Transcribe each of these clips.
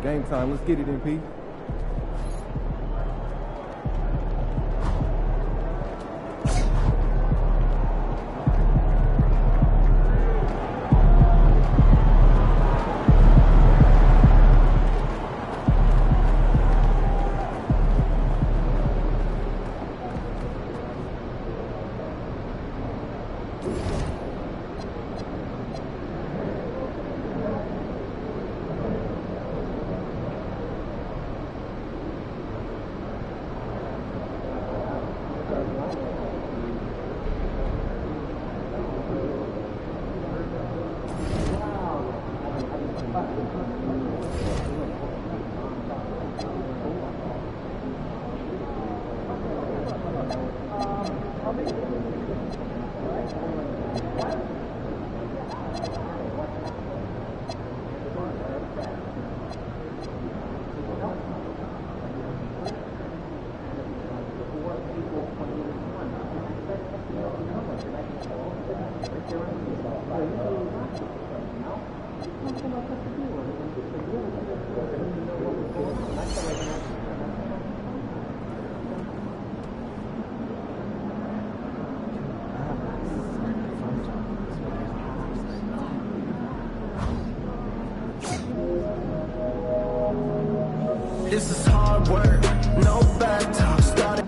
Game time. Let's get it, MP. This is hard work, no back talk. Started.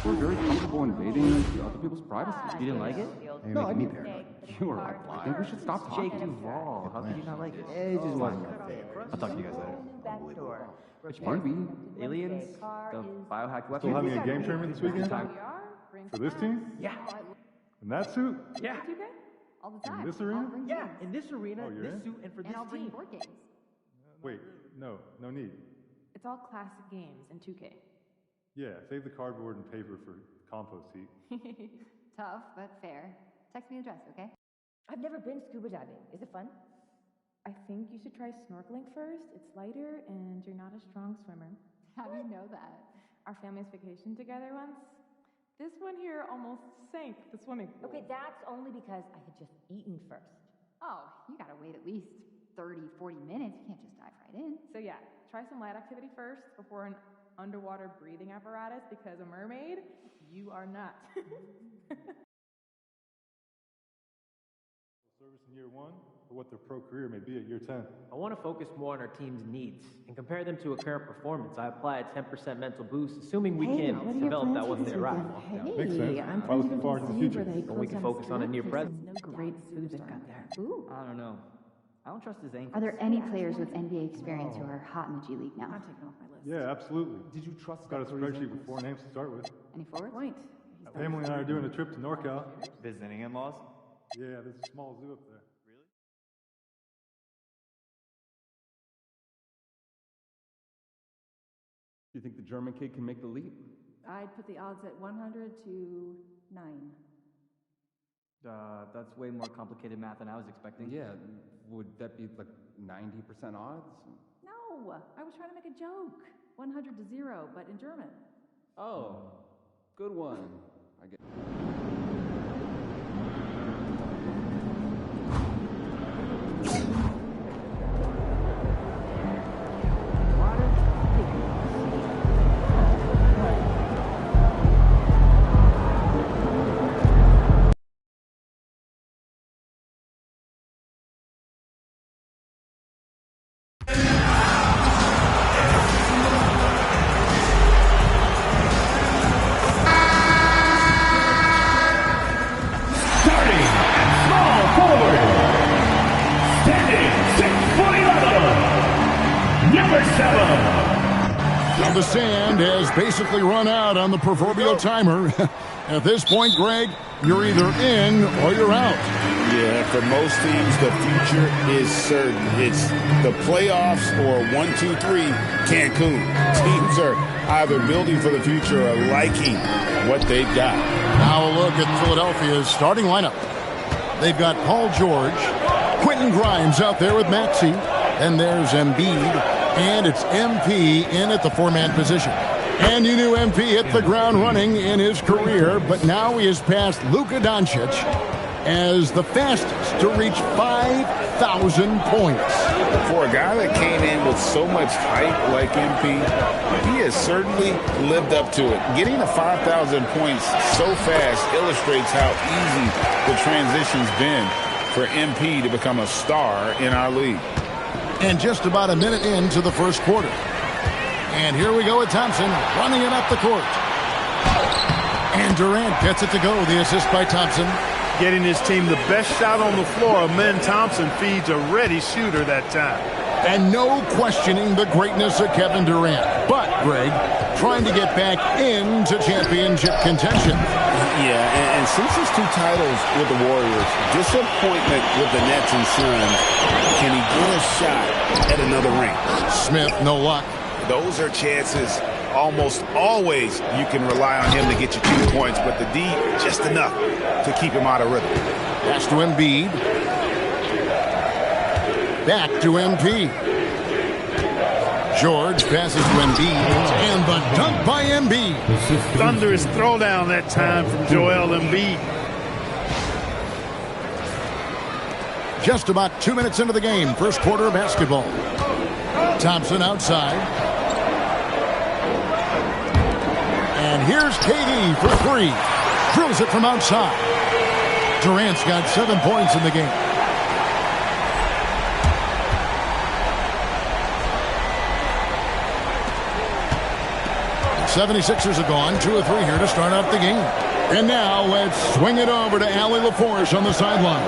We're very comfortable invading other people's privacy. You didn't like it? No, I mean, you were like, I think we should stop talking. Jake Duvall. How could you not like it? It just wasn't my favorite. I'll talk to you guys later. Which part? Maybe. Aliens? The biohacked weapons? Still having a game tournament this weekend? For this team? Yeah. In that suit? Yeah. All the time. In this arena? Yeah, in this arena, Oh, you're this in? suit, and for And this I'll bring team. board games. Wait, no need. It's all classic games in 2K. Yeah, save the cardboard and paper for compost heap. Tough, but fair. Text me the address, okay? I've never been scuba diving. Is it fun? I think you should try snorkeling first. It's lighter and you're not a strong swimmer. How do you know that? Our families vacationed together once. This one here almost sank the swimming pool. Okay, that's only because I had just eaten first. Oh, you gotta wait at least 30, 40 minutes. You can't just dive right in. So yeah, try some light activity first before an underwater breathing apparatus, because a mermaid, you are not. Service in year 1, or what their pro career may be at year 10. I want to focus more on our team's needs and compare them to a current performance. I apply a 10% mental boost, assuming we can develop that wasn't their rifle. Makes sense. I was far into the future. When we can focus on a near present. Great food they've got there. Ooh. I don't know. I don't trust his ankles. Are there any players with NBA experience who are hot in the G League now? I'm taking off my list. Yeah, absolutely. Did you trust Got a Scott Curry's spreadsheet with ankles? 4 names to start with. Any forwards? Point. Family and I are doing a trip to NorCal. Visiting in-laws? Yeah, there's a small zoo up there. Do you think the German kid can make the leap? I'd put the odds at 100 to 9. That's way more complicated math than I was expecting. Yeah, would that be like 90% odds? No, I was trying to make a joke. 100 to 0, but in German. Oh, good one. I get. Water, And the sand has basically run out on the proverbial timer. At this point, Greg, you're either in or you're out. Yeah, for most teams, the future is certain. It's the playoffs or 1, 2, 3, Cancun. Teams are either building for the future or liking what they've got. Now a look at Philadelphia's starting lineup. They've got Paul George, Quentin Grimes out there with Maxey, and there's Embiid, and it's MP in at the four-man position. And you knew MP hit the ground running in his career, but now he has passed Luka Doncic as the fastest to reach 5,000 points. For a guy that came in with so much hype like MP, he has certainly lived up to it. Getting to 5,000 points so fast illustrates how easy the transition's been for MP to become a star in our league. And just about a minute into the first quarter. And here we go with Thompson running it up the court. And Durant gets it to go. The assist by Thompson. Getting his team the best shot on the floor. Amen Thompson feeds a ready shooter that time. And no questioning the greatness of Kevin Durant. But, Greg, trying to get back into championship contention. Yeah, and since his 2 titles with the Warriors, disappointment with the Nets and Suns, can he get a shot at another ring? Smith, no luck. Those are chances almost always you can rely on him to get you 2 points, but the D, just enough to keep him out of rhythm. Pass to Embiid. Back to MP. George passes to Embiid, and the dunk by Embiid. Thunderous throwdown that time from Joel Embiid. Just about 2 minutes into the game, first quarter of basketball. Thompson outside. And here's KD for 3. Drills it from outside. Durant's got 7 points in the game. The 76ers are gone. 2 or 3 here to start off the game. And now let's swing it over to Allie LaForce on the sideline.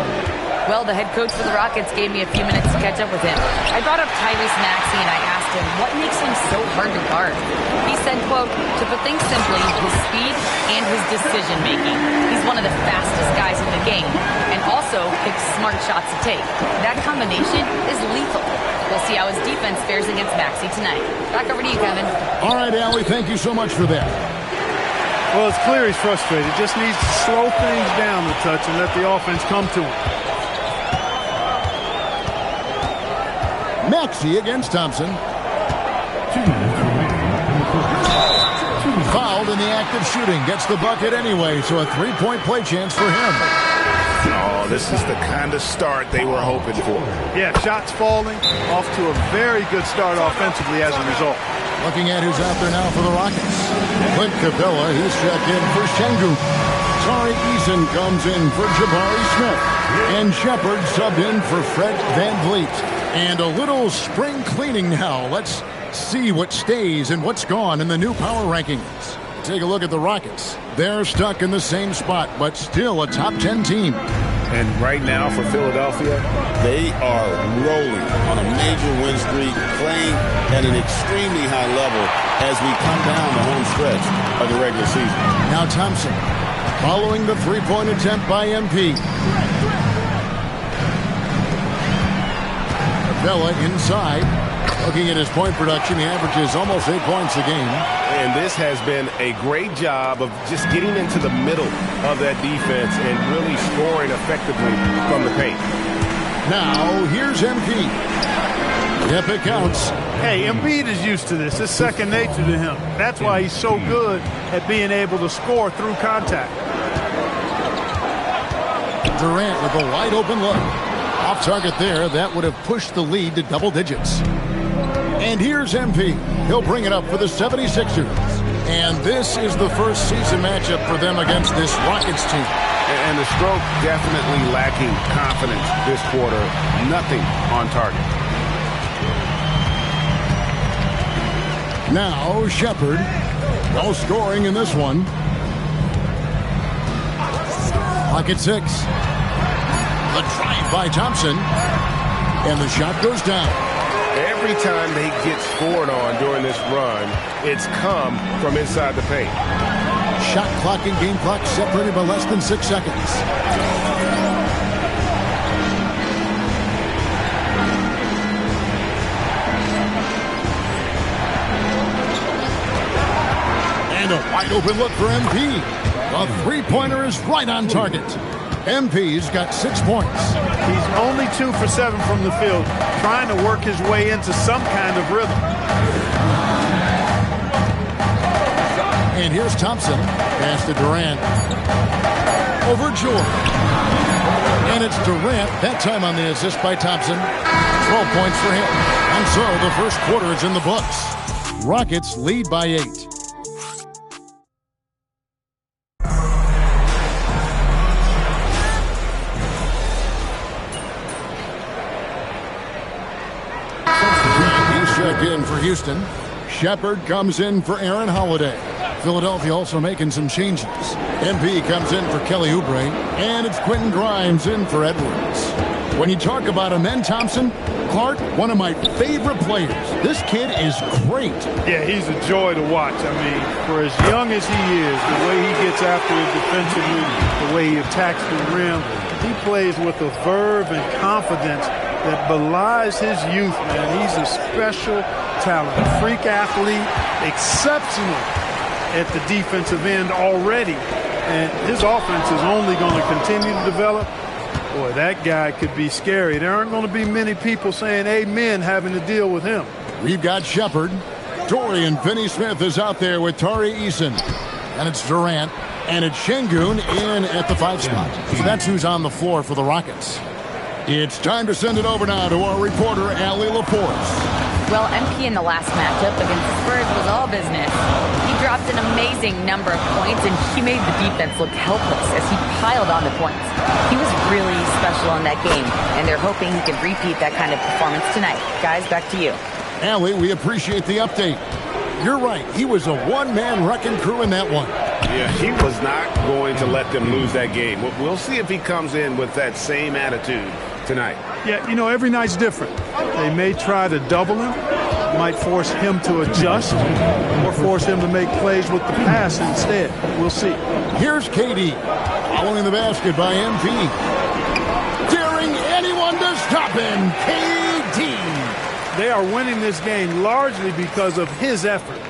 Well, the head coach for the Rockets gave me a few minutes to catch up with him. I brought up Tyrese Maxey and I asked him what makes him so hard to guard. He said, quote, to put things simply, his speed and his decision making. He's one of the fastest guys in the game and also picks smart shots to take. That combination is lethal. We'll see how his defense fares against Maxey tonight. Back over to you, Kevin. All right, Allie, thank you so much for that. Well, it's clear he's frustrated. Just needs to slow things down a touch and let the offense come to him. Maxey against Thompson. Fouled in the act of shooting. Gets the bucket anyway, so a 3-point play chance for him. Oh, this is the kind of start they were hoping for. Yeah, shots falling. Off to a very good start offensively as a result. Looking at who's out there now for the Rockets. Clint Capella, he's checked in for Şengün. Tari Eason comes in for Jabari Smith. And Shepard subbed in for Fred VanVleet. And a little spring cleaning now. Let's see what stays and what's gone in the new power rankings. Take a look at the Rockets. They're stuck in the same spot, but still a top 10 team. And right now for Philadelphia, they are rolling on a major win streak, playing at an extremely high level as we come down the home stretch of the regular season. Now Thompson, following the three-point attempt by MP. Bella inside. Looking at his point production, he averages almost 8 points a game. And this has been a great job of just getting into the middle of that defense and really scoring effectively from the paint. Now, here's MP. Yep, it counts. Hey, Embiid is used to this. It's second nature to him. That's why he's so good at being able to score through contact. Durant with a wide open look. Off target there. That would have pushed the lead to double digits. And here's MP. He'll bring it up for the 76ers. And this is the first season matchup for them against this Rockets team. And the stroke definitely lacking confidence this quarter. Nothing on target. Now Shepard. No scoring in this one. Pocket 6. The drive by Thompson. And the shot goes down. Every every time they get scored on during this run, it's come from inside the paint. Shot clock and game clock separated by less than 6 seconds. And a wide open look for MP. The three-pointer is right on target. MP's got 6 points. He's only 2 for 7 from the field, trying to work his way into some kind of rhythm. And here's Thompson. Pass to Durant. Over Jordan. And it's Durant, that time on the assist by Thompson. 12 points for him. And so the first quarter is in the books. Rockets lead by 8. He's checked in for Houston. Shepard comes in for Aaron Holiday. Philadelphia also making some changes. MP comes in for Kelly Oubre, and it's Quentin Grimes in for Edwards. When you talk about him, then Thompson, Clark, one of my favorite players. This kid is great. Yeah, he's a joy to watch. I mean, for as young as he is, the way he gets after it defensively, the way he attacks the rim, he plays with a verve and confidence that belies his youth, man. He's a special talent, a freak athlete, exceptional at the defensive end already, and his offense is only going to continue to develop. Boy, that guy could be scary. There aren't going to be many people saying amen having to deal with him. We've got Shepard. Dorian Finney-Smith is out there with Tari Eason. And it's Durant. And it's Şengün in at the 5 spot. So that's who's on the floor for the Rockets. It's time to send it over now to our reporter, Allie LaForce. Well, MP in the last matchup against the Spurs was all business. He dropped an amazing number of points, and he made the defense look helpless as he piled on the points. He was really special in that game, and they're hoping he can repeat that kind of performance tonight. Guys, back to you. Allie, we appreciate the update. You're right. He was a one-man wrecking crew in that one. Yeah, he was not going to let them lose that game. We'll see if he comes in with that same attitude tonight. Yeah, you know, every night's different. They may try to double him, might force him to adjust, or force him to make plays with the pass instead. We'll see. Here's KD, following the basket by MP. Daring anyone to stop him, KD. They are winning this game largely because of his efforts.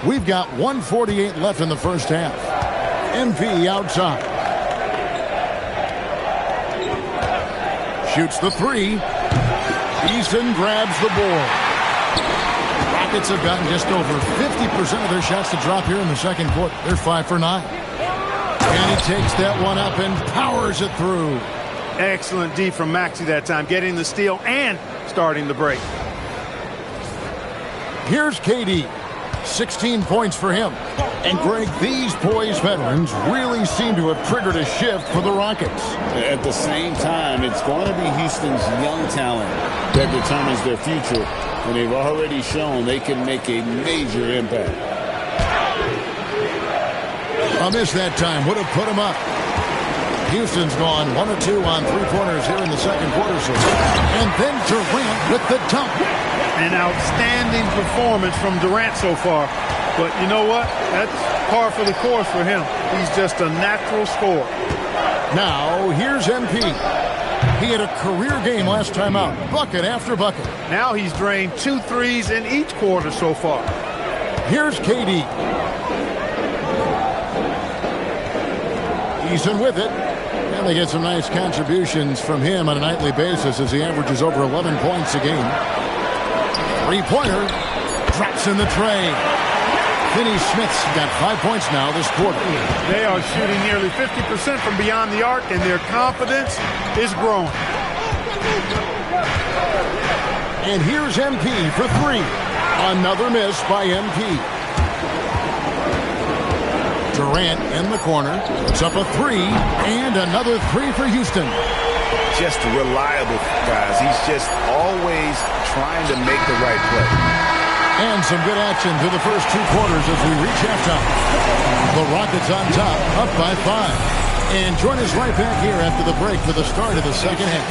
We've got 1:48 left in the first half. MP outside. Shoots the 3. Eason grabs the board. Rockets have gotten just over 50% of their shots to drop here in the second quarter. They're 5 for 9. And he takes that one up and powers it through. Excellent D from Maxey that time, getting the steal and starting the break. Here's KD. 16 points for him. And Greg, these poised veterans really seem to have triggered a shift for the Rockets. At the same time, it's going to be Houston's young talent that determines their future. And they've already shown they can make a major impact. A miss that time would have put him up. Houston's gone 1 of 2 on 3-pointers here in the second quarter. And then Durant with the dunk. An outstanding performance from Durant so far. But you know what? That's par for the course for him. He's just a natural scorer. Now, here's MP. He had a career game last time out. Bucket after bucket. Now he's drained 2 threes in each quarter so far. Here's KD. Eason with it. And they get some nice contributions from him on a nightly basis as he averages over 11 points a game. 3-pointer. Drops in the tray. Finney-Smith's got 5 points now this quarter. They are shooting nearly 50% from beyond the arc, and their confidence is growing. And here's MP for 3. Another miss by MP. Durant in the corner. Puts up a 3, and another 3 for Houston. Just reliable, guys. He's just always trying to make the right play. And some good action through the first 2 quarters as we reach halftime. The Rockets on top, up by 5. And join us right back here after the break for the start of the second half.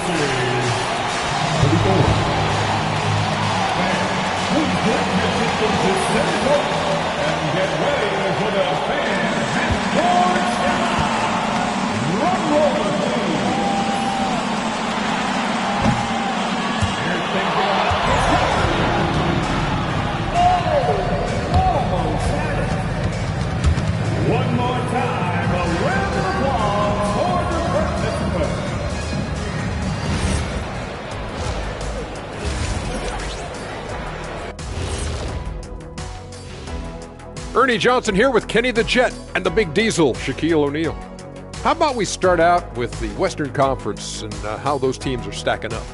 One more time, a round of applause for the participants. Ernie Johnson here with Kenny the Jet and the Big Diesel, Shaquille O'Neal. How about we start out with the Western Conference and how those teams are stacking up?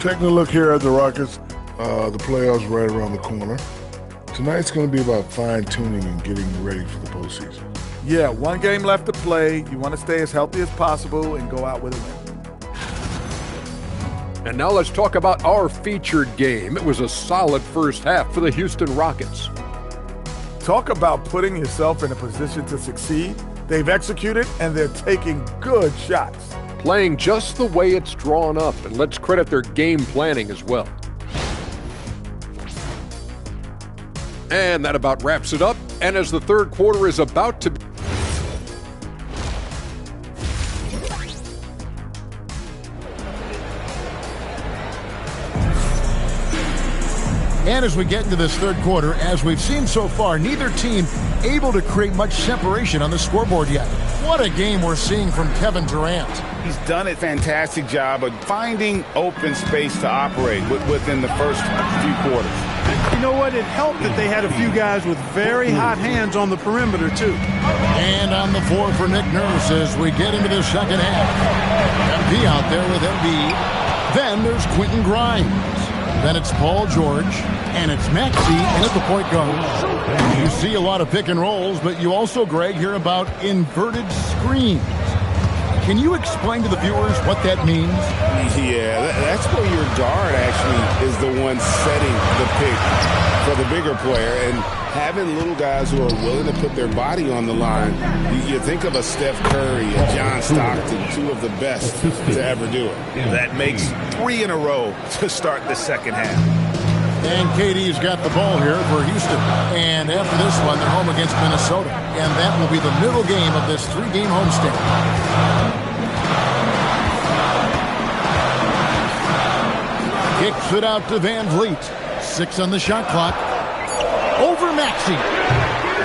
Taking a look here at the Rockets, the playoffs right around the corner. Tonight's going to be about fine-tuning and getting ready for the postseason. Yeah, one game left to play. You want to stay as healthy as possible and go out with a win. And now let's talk about our featured game. It was a solid first half for the Houston Rockets. Talk about putting yourself in a position to succeed. They've executed, and they're taking good shots. Playing just the way it's drawn up, and let's credit their game planning as well. And that about wraps it up. And as the third quarter is about to be... And as we get into this third quarter, as we've seen so far, neither team able to create much separation on the scoreboard yet. What a game we're seeing from Kevin Durant. He's done a fantastic job of finding open space to operate within the first few quarters. You know what? It helped that they had a few guys with very hot hands on the perimeter, too. And on the floor for Nick Nurse as we get into the second half. MP out there with Embiid. Then there's Quentin Grimes. Then it's Paul George, and it's Maxey in at the point guard. You see a lot of pick and rolls, but you also, Greg, hear about inverted screens. Can you explain to the viewers what that means? Yeah, that's where your guard actually is the one setting the pick for the bigger player. And having little guys who are willing to put their body on the line, you think of a Steph Curry, a John Stockton, two of the best to ever do it. That makes 3 in a row to start the second half. And KD's got the ball here for Houston. And after this one, they're home against Minnesota. And that will be the middle game of this 3-game homestand. Kicks it out to Van Vliet. 6 on the shot clock. Over Maxey.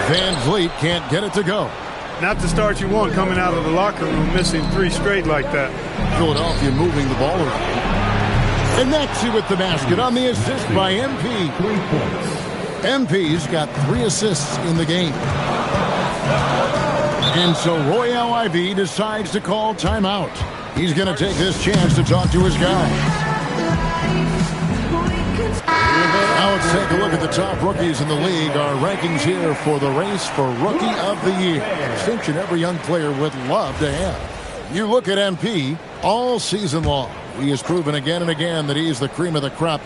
Van Vliet can't get it to go. Not the start you want coming out of the locker room, missing 3 straight like that. Philadelphia moving the ball around. And Maxey with the basket on the assist by MP. 3 points. MP's got 3 assists in the game. And so Royale IV decides to call timeout. He's going to take this chance to talk to his guys. Now let's take a look at the top rookies in the league. Our rankings here for the race for Rookie of the Year. A distinction every young player would love to have. You look at MP all season long. He has proven again and again that he's the cream of the crop.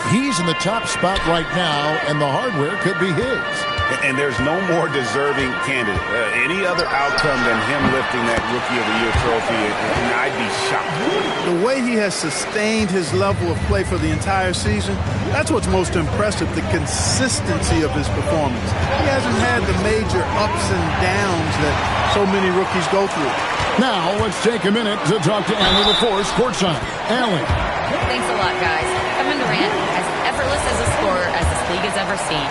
He's in the top spot right now, and the hardware could be his. And there's no more deserving candidate. Any other outcome than him lifting that Rookie of the Year trophy, and I'd be shocked. The way he has sustained his level of play for the entire season, that's what's most impressive, the consistency of his performance. He hasn't had the major ups and downs that so many rookies go through. Now, let's take a minute to talk to Allie LaForce, courtside. Allie. Thanks a lot, guys. Kevin Durant, as effortless as a scorer as this league has ever seen.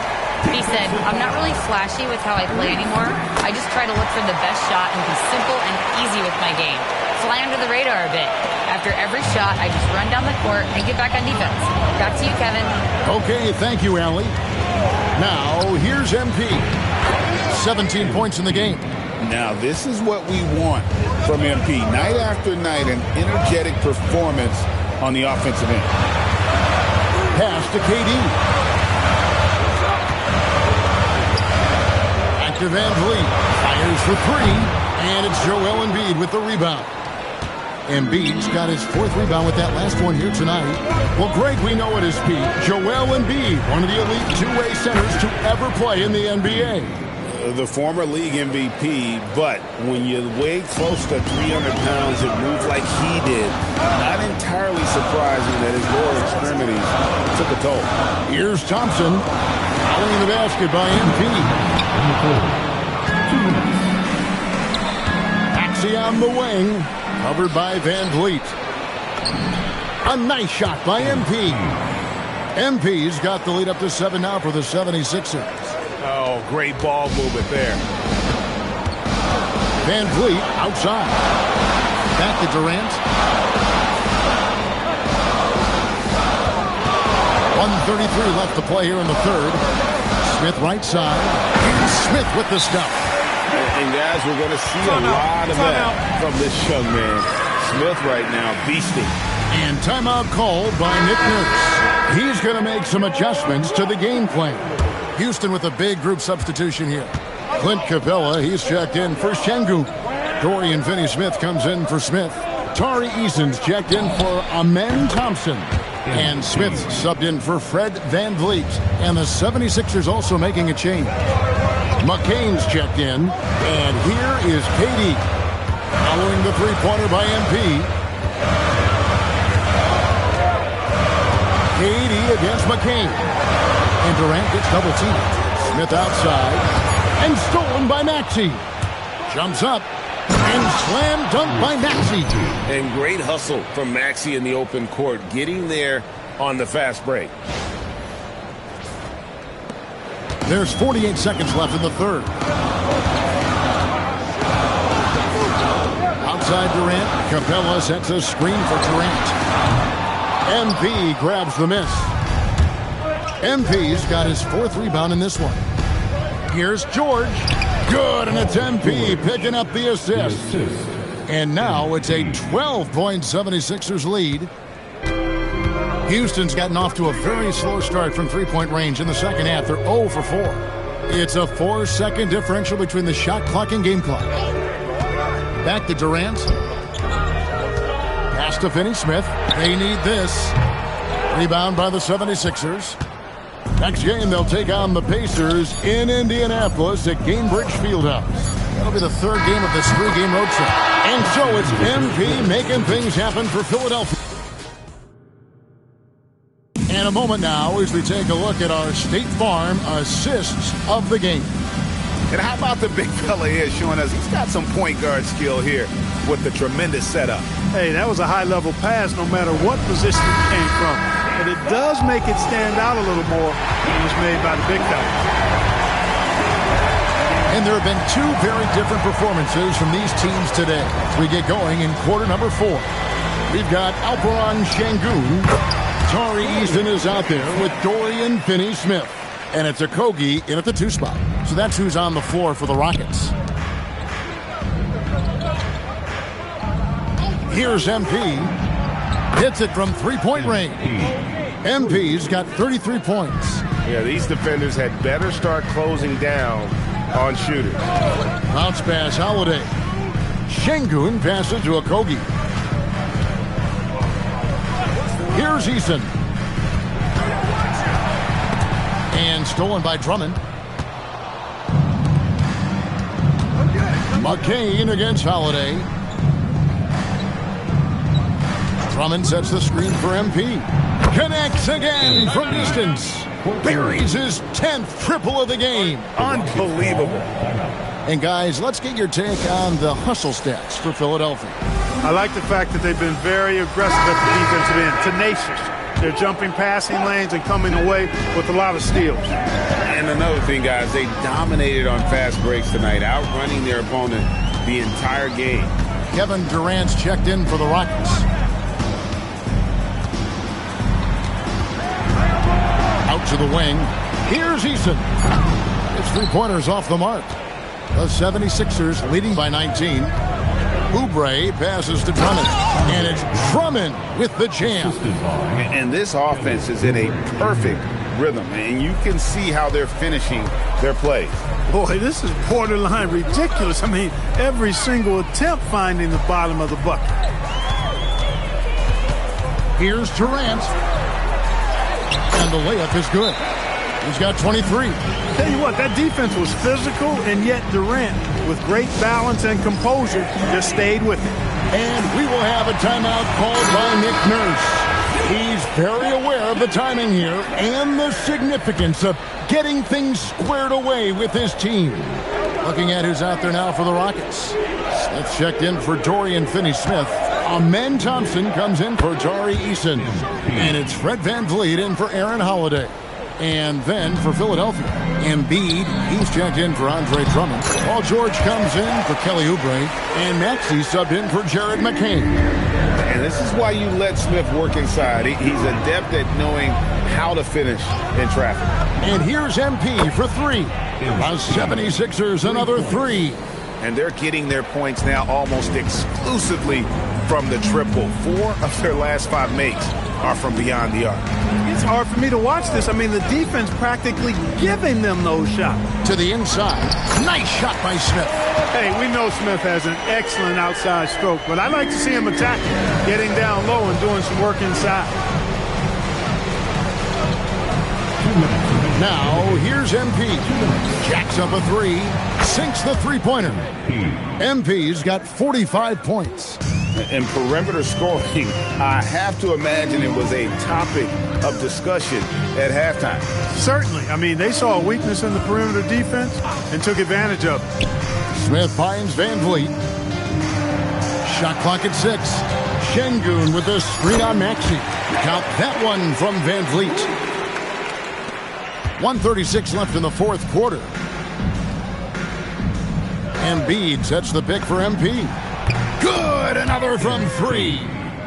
He said, I'm not really flashy with how I play anymore. I just try to look for the best shot and be simple and easy with my game. Fly under the radar a bit. After every shot, I just run down the court and get back on defense. Back to you, Kevin. Okay, thank you, Allie. Now, here's MP. 17 points in the game. Now, this is what we want from MP. Night after night, an energetic performance on the offensive end. Pass to KD. Back to Van Vliet. Fires for 3. And it's Joel Embiid with the rebound. Embiid's got his 4th rebound with that last one here tonight. Well, Greg, we know at his peak, Joel Embiid, one of the elite two-way centers to ever play in the NBA. the former league MVP, but when you weigh close to 300 pounds and move like he did, not entirely surprising that his lower extremities took a toll. Here's Thompson, fouling the basket by MP. Maxey on the wing, covered by Van Vliet. A nice shot by MP. MP's got the lead up to 7 now for the 76ers. Oh, great ball movement there. Van Vliet outside. Back to Durant. 1:33 left to play here in the third. Smith right side. Here's Smith with the stuff. And guys, we're going to see a lot of that from this young man. Smith right now beasting. And timeout called by Nick Nurse. He's going to make some adjustments to the game plan. Houston with a big group substitution here. Clint Capella, he's checked in for Şengün. Dorian Finney-Smith comes in for Smith. Tari Eason's checked in for Amen Thompson. And Smith subbed in for Fred Van Vliet. And the 76ers also making a change. McCain's checked in. And here is KD. Following the three-pointer by MP. KD against McCain. And Durant gets double-teamed. Smith outside. And stolen by Maxey. Jumps up. And slam dunk by Maxey. And great hustle from Maxey in the open court, getting there on the fast break. There's 48 seconds left in the third. Outside Durant, Capella sets a screen for Durant. MP grabs the miss. MP's got his fourth rebound in this one. Here's George. Good, and it's MP picking up the assist. And now it's a 12-point 76ers lead. Houston's gotten off to a very slow start from three-point range in the second half. They're 0 for 4. It's a 4-second differential between the shot clock and game clock. Back to Durant. Pass to Finney-Smith. They need this. Rebound by the 76ers. Next game, they'll take on the Pacers in Indianapolis at Gainbridge Fieldhouse. That'll be the third game of this three-game road trip. And so it's MP making things happen for Philadelphia. And a moment now as we take a look at our State Farm assists of the game. And how about the big fella here showing us he's got some point guard skill here with the tremendous setup. Hey, that was a high-level pass no matter what position it came from. But it does make it stand out a little more when it was made by the big guy. And there have been two very different performances from these teams today as we get going in quarter number 4. We've got Alperen Şengün. Tari Eason is out there with Dorian Finney-Smith. And it's Okogie in at the 2 spot. So that's who's on the floor for the Rockets. Here's MP. Hits it from three-point range. MP's got 33 points. Yeah, these defenders had better start closing down on shooters. Bounce pass, Holiday. Şengün passes to Okogie. Here's Eason. And stolen by Drummond. McCain against Holiday. Drummond sets the screen for MP. Connects again from distance. Buries his 10th triple of the game. Unbelievable. And guys, let's get your take on the hustle stats for Philadelphia. I like the fact that they've been very aggressive at the defensive end, tenacious. They're jumping passing lanes and coming away with a lot of steals. And another thing, guys, they dominated on fast breaks tonight, outrunning their opponent the entire game. Kevin Durant's checked in for the Rockets. Out to the wing. Here's Eason. His three-pointer's off the mark. The 76ers leading by 19. Oubre passes to Drummond. And it's Drummond with the jam. And this offense is in a perfect rhythm. And you can see how they're finishing their plays. Boy, this is borderline ridiculous. I mean, every single attempt finding the bottom of the bucket. Here's Durant. And the layup is good. He's got 23. Tell you what, that defense was physical, and yet Durant, with great balance and composure, just stayed with it. And we will have a timeout called by Nick Nurse. He's very aware of the timing here and the significance of getting things squared away with his team. Looking at who's out there now for the Rockets. Smith checked in for Dorian Finney-Smith. Amen Thompson comes in for Tari Eason. And it's Fred VanVleet in for Aaron Holiday. And then for Philadelphia, Embiid, he's checked in for Andre Drummond. Paul George comes in for Kelly Oubre. And Maxey subbed in for Jared McCain. And this is why you let Smith work inside. He's adept at knowing how to finish in traffic. And here's MP for three. The 76ers another three. And they're getting their points now almost exclusively from the triple. 4 of their last 5 makes are from beyond the arc. It's hard for me to watch this. I mean, the defense practically giving them those shots. To the inside. Nice shot by Smith. Hey, we know Smith has an excellent outside stroke, but I like to see him attacking, getting down low and doing some work inside. Now, here's MP. Jacks up a three, sinks the three-pointer. MP's got 45 points. And perimeter scoring, I have to imagine it was a topic of discussion at halftime. Certainly. I mean, they saw a weakness in the perimeter defense and took advantage of it. Smith finds VanVleet. Shot clock at 6. Şengün with the screen on Maxey. Count that one from VanVleet. 1:36 left in the fourth quarter. Embiid sets the pick for MP. Good, another from 3.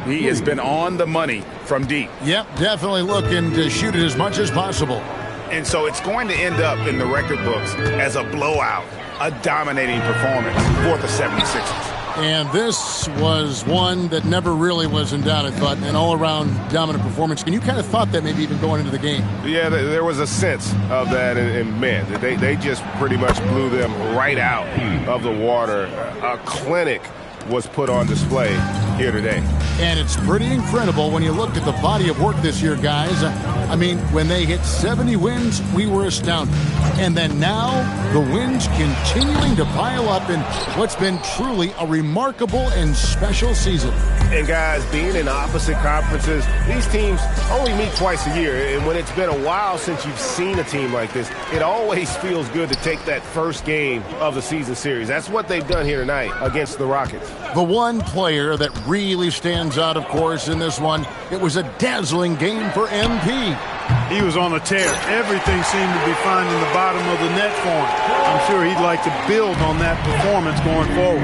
He has been on the money from deep. Yep, definitely looking to shoot it as much as possible. And so it's going to end up in the record books as a blowout, a dominating performance for the 76ers. And this was one that never really was in doubt, I thought, an all-around dominant performance. And you kind of thought that maybe even going into the game. Yeah, there was a sense of that, and man, they just pretty much blew them right out of the water. A clinic was put on display here today. And it's pretty incredible when you look at the body of work this year, guys. I mean, when they hit 70 wins, we were astounded. And then now, the wins continuing to pile up in what's been truly a remarkable and special season. And guys, being in opposite conferences, these teams only meet twice a year. And when it's been a while since you've seen a team like this, it always feels good to take that first game of the season series. That's what they've done here tonight against the Rockets. The one player that really stands out, of course, in this one, it was a dazzling game for MP. He was on a tear. Everything seemed to be finding the bottom of the net for him. I'm sure he'd like to build on that performance going forward.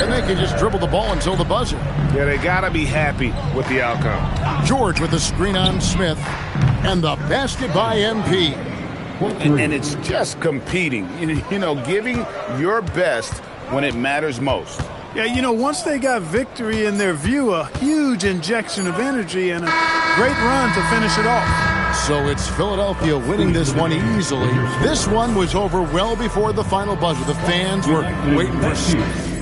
And they can just dribble the ball until the buzzer. Yeah, they got to be happy with the outcome. George with the screen on Smith. And the basket by MP. And it's just competing, you know, giving your best when it matters most. Yeah, you know, once they got victory in their view, a huge injection of energy and a great run to finish it off. So it's Philadelphia winning this one easily. This one was over well before the final buzzer. The fans were waiting for Smith.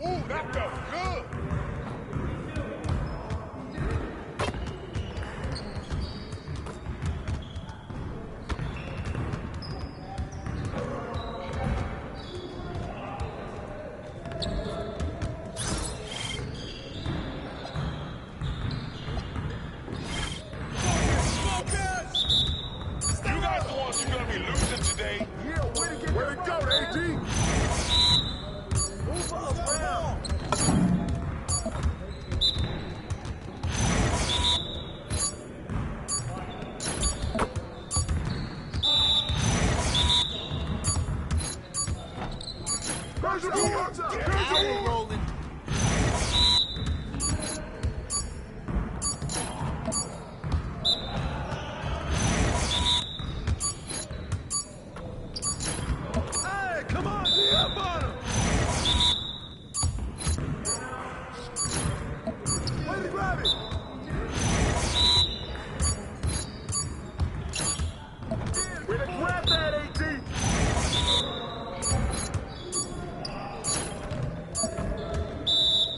Ooh, that felt good. You guys the ones who gonna be losing today. Yeah, way to go, AD. Move up, man.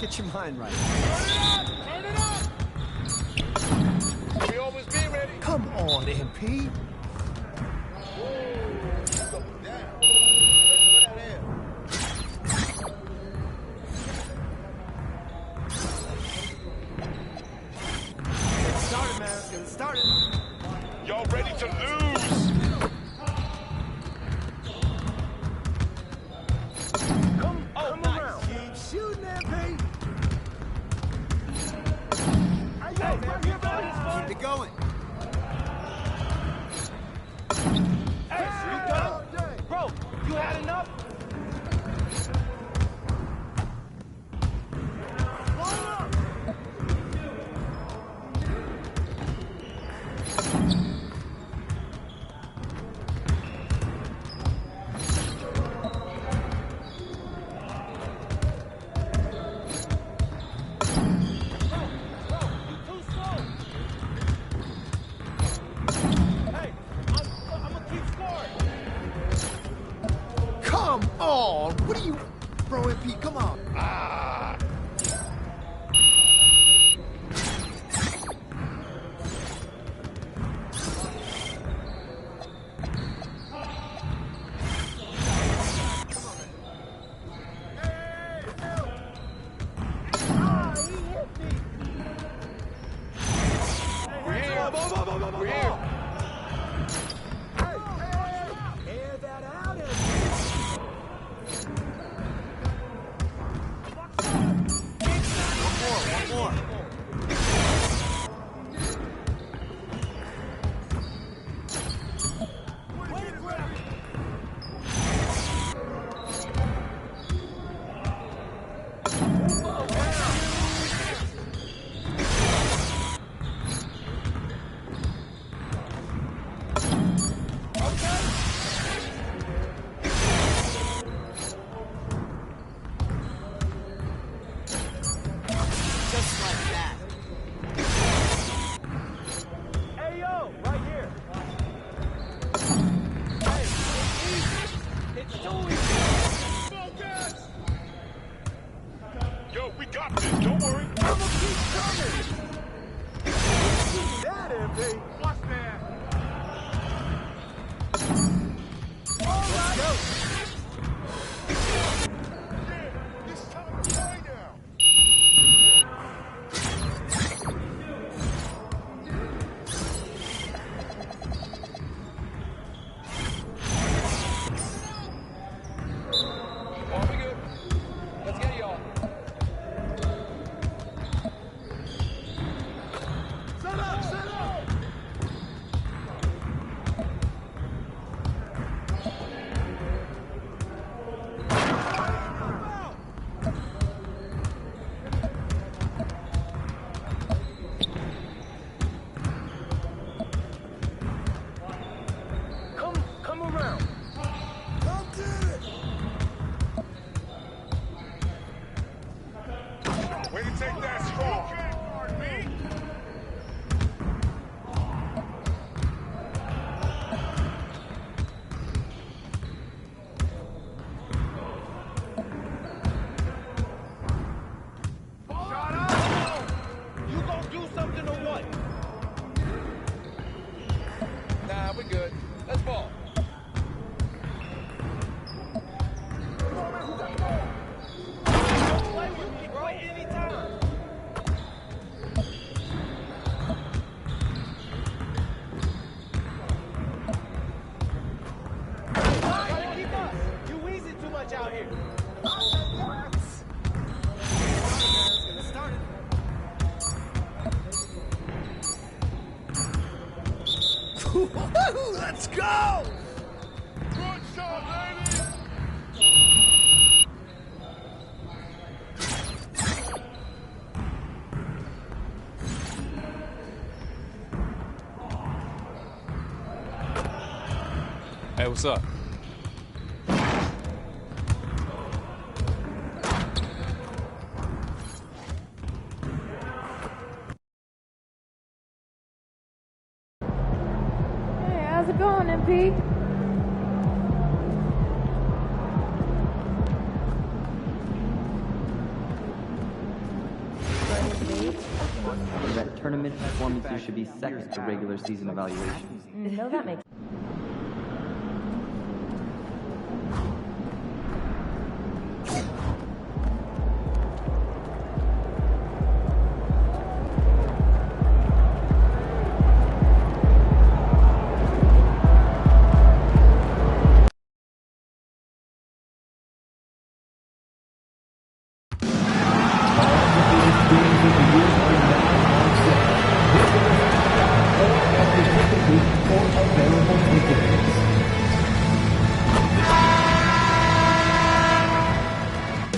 Get your mind right. Turn it up! We always be ready. Come on, MP. Get started, man. Get started. Y'all ready to lose? Come around. Keep shooting, MP. Hey, man, Keep it going. Hey, you done? Bro, you had enough? Come on. What are you... Bro, MP, come on. We're here. We're here. Air that out, One more. Just like that. Hey, yo, right here. Hey, it's easy. It's too easy. Focus! Yo, we got this. Don't worry. I'ma keep coming. That, MP. Watch that. Let's go. This time to play now. Oh, we good. Let's get y'all. Set up, set up. Come around. Come get it. Way to take that strong. Shut up! You gonna do something or what? Nah, we good. Let's ball. Don't play with me, bro. Anytime. Try to keep us. You wheezing too much out here. Let's go! Good shot, ladies. Hey, what's up? Hey, how's it going, MP? That tournament performances should be second to regular season evaluations. No, that makes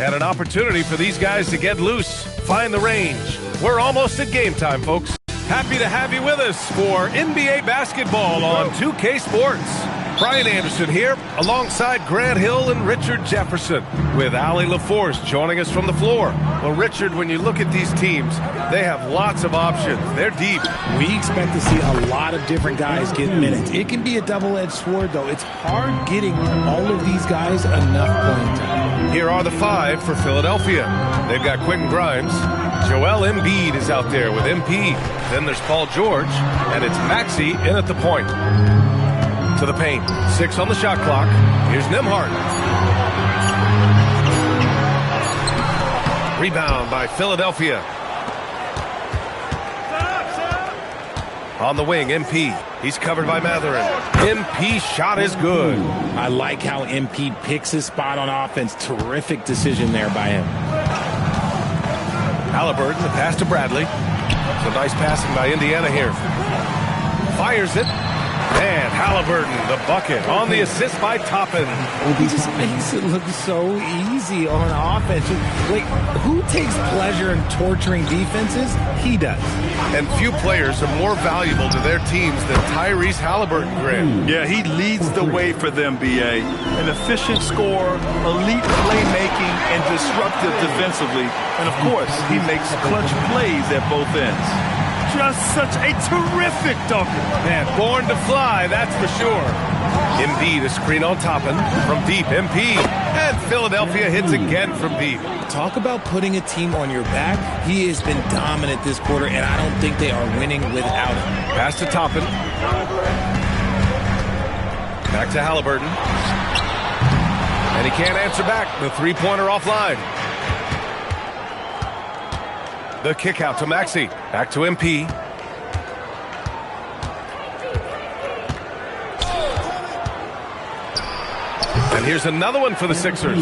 And an opportunity for these guys to get loose, find the range. We're almost at game time, folks. Happy to have you with us for NBA basketball on 2K Sports. Brian Anderson here, alongside Grant Hill and Richard Jefferson, with Allie LaForce joining us from the floor. Well, Richard, when you look at these teams, they have lots of options. They're deep. We expect to see a lot of different guys get minutes. It can be a double-edged sword, though. It's hard getting all of these guys enough playing time. Here are the five for Philadelphia. They've got Quentin Grimes. Joel Embiid is out there with MP. Then there's Paul George, and it's Maxey in at the point. To the paint. 6 on the shot clock. Here's Nembhard. Rebound by Philadelphia. On the wing, MP. He's covered by Matherin. MP shot is good. I like how MP picks his spot on offense. Terrific decision there by him. Halliburton, the pass to Bradley. So nice passing by Indiana here. Fires it. And Halliburton, the bucket, on the assist by Toppin. He just makes it look so easy on offense. Like, who takes pleasure in torturing defenses? He does. And few players are more valuable to their teams than Tyrese Halliburton, Graham. Yeah, he leads the way for them, B.A. An efficient scorer, elite playmaking, and disruptive defensively. And, of course, he makes clutch plays at both ends. Just such a terrific dunker. Man, born to fly, that's for sure. Embiid, a screen on Toppin. From deep, MP. And Philadelphia hits again from deep. Talk about putting a team on your back. He has been dominant this quarter, and I don't think they are winning without him. Pass to Toppin. Back to Halliburton. And he can't answer back. The three-pointer offline. The kick out to Maxey. Back to MP. And here's another one for the Sixers.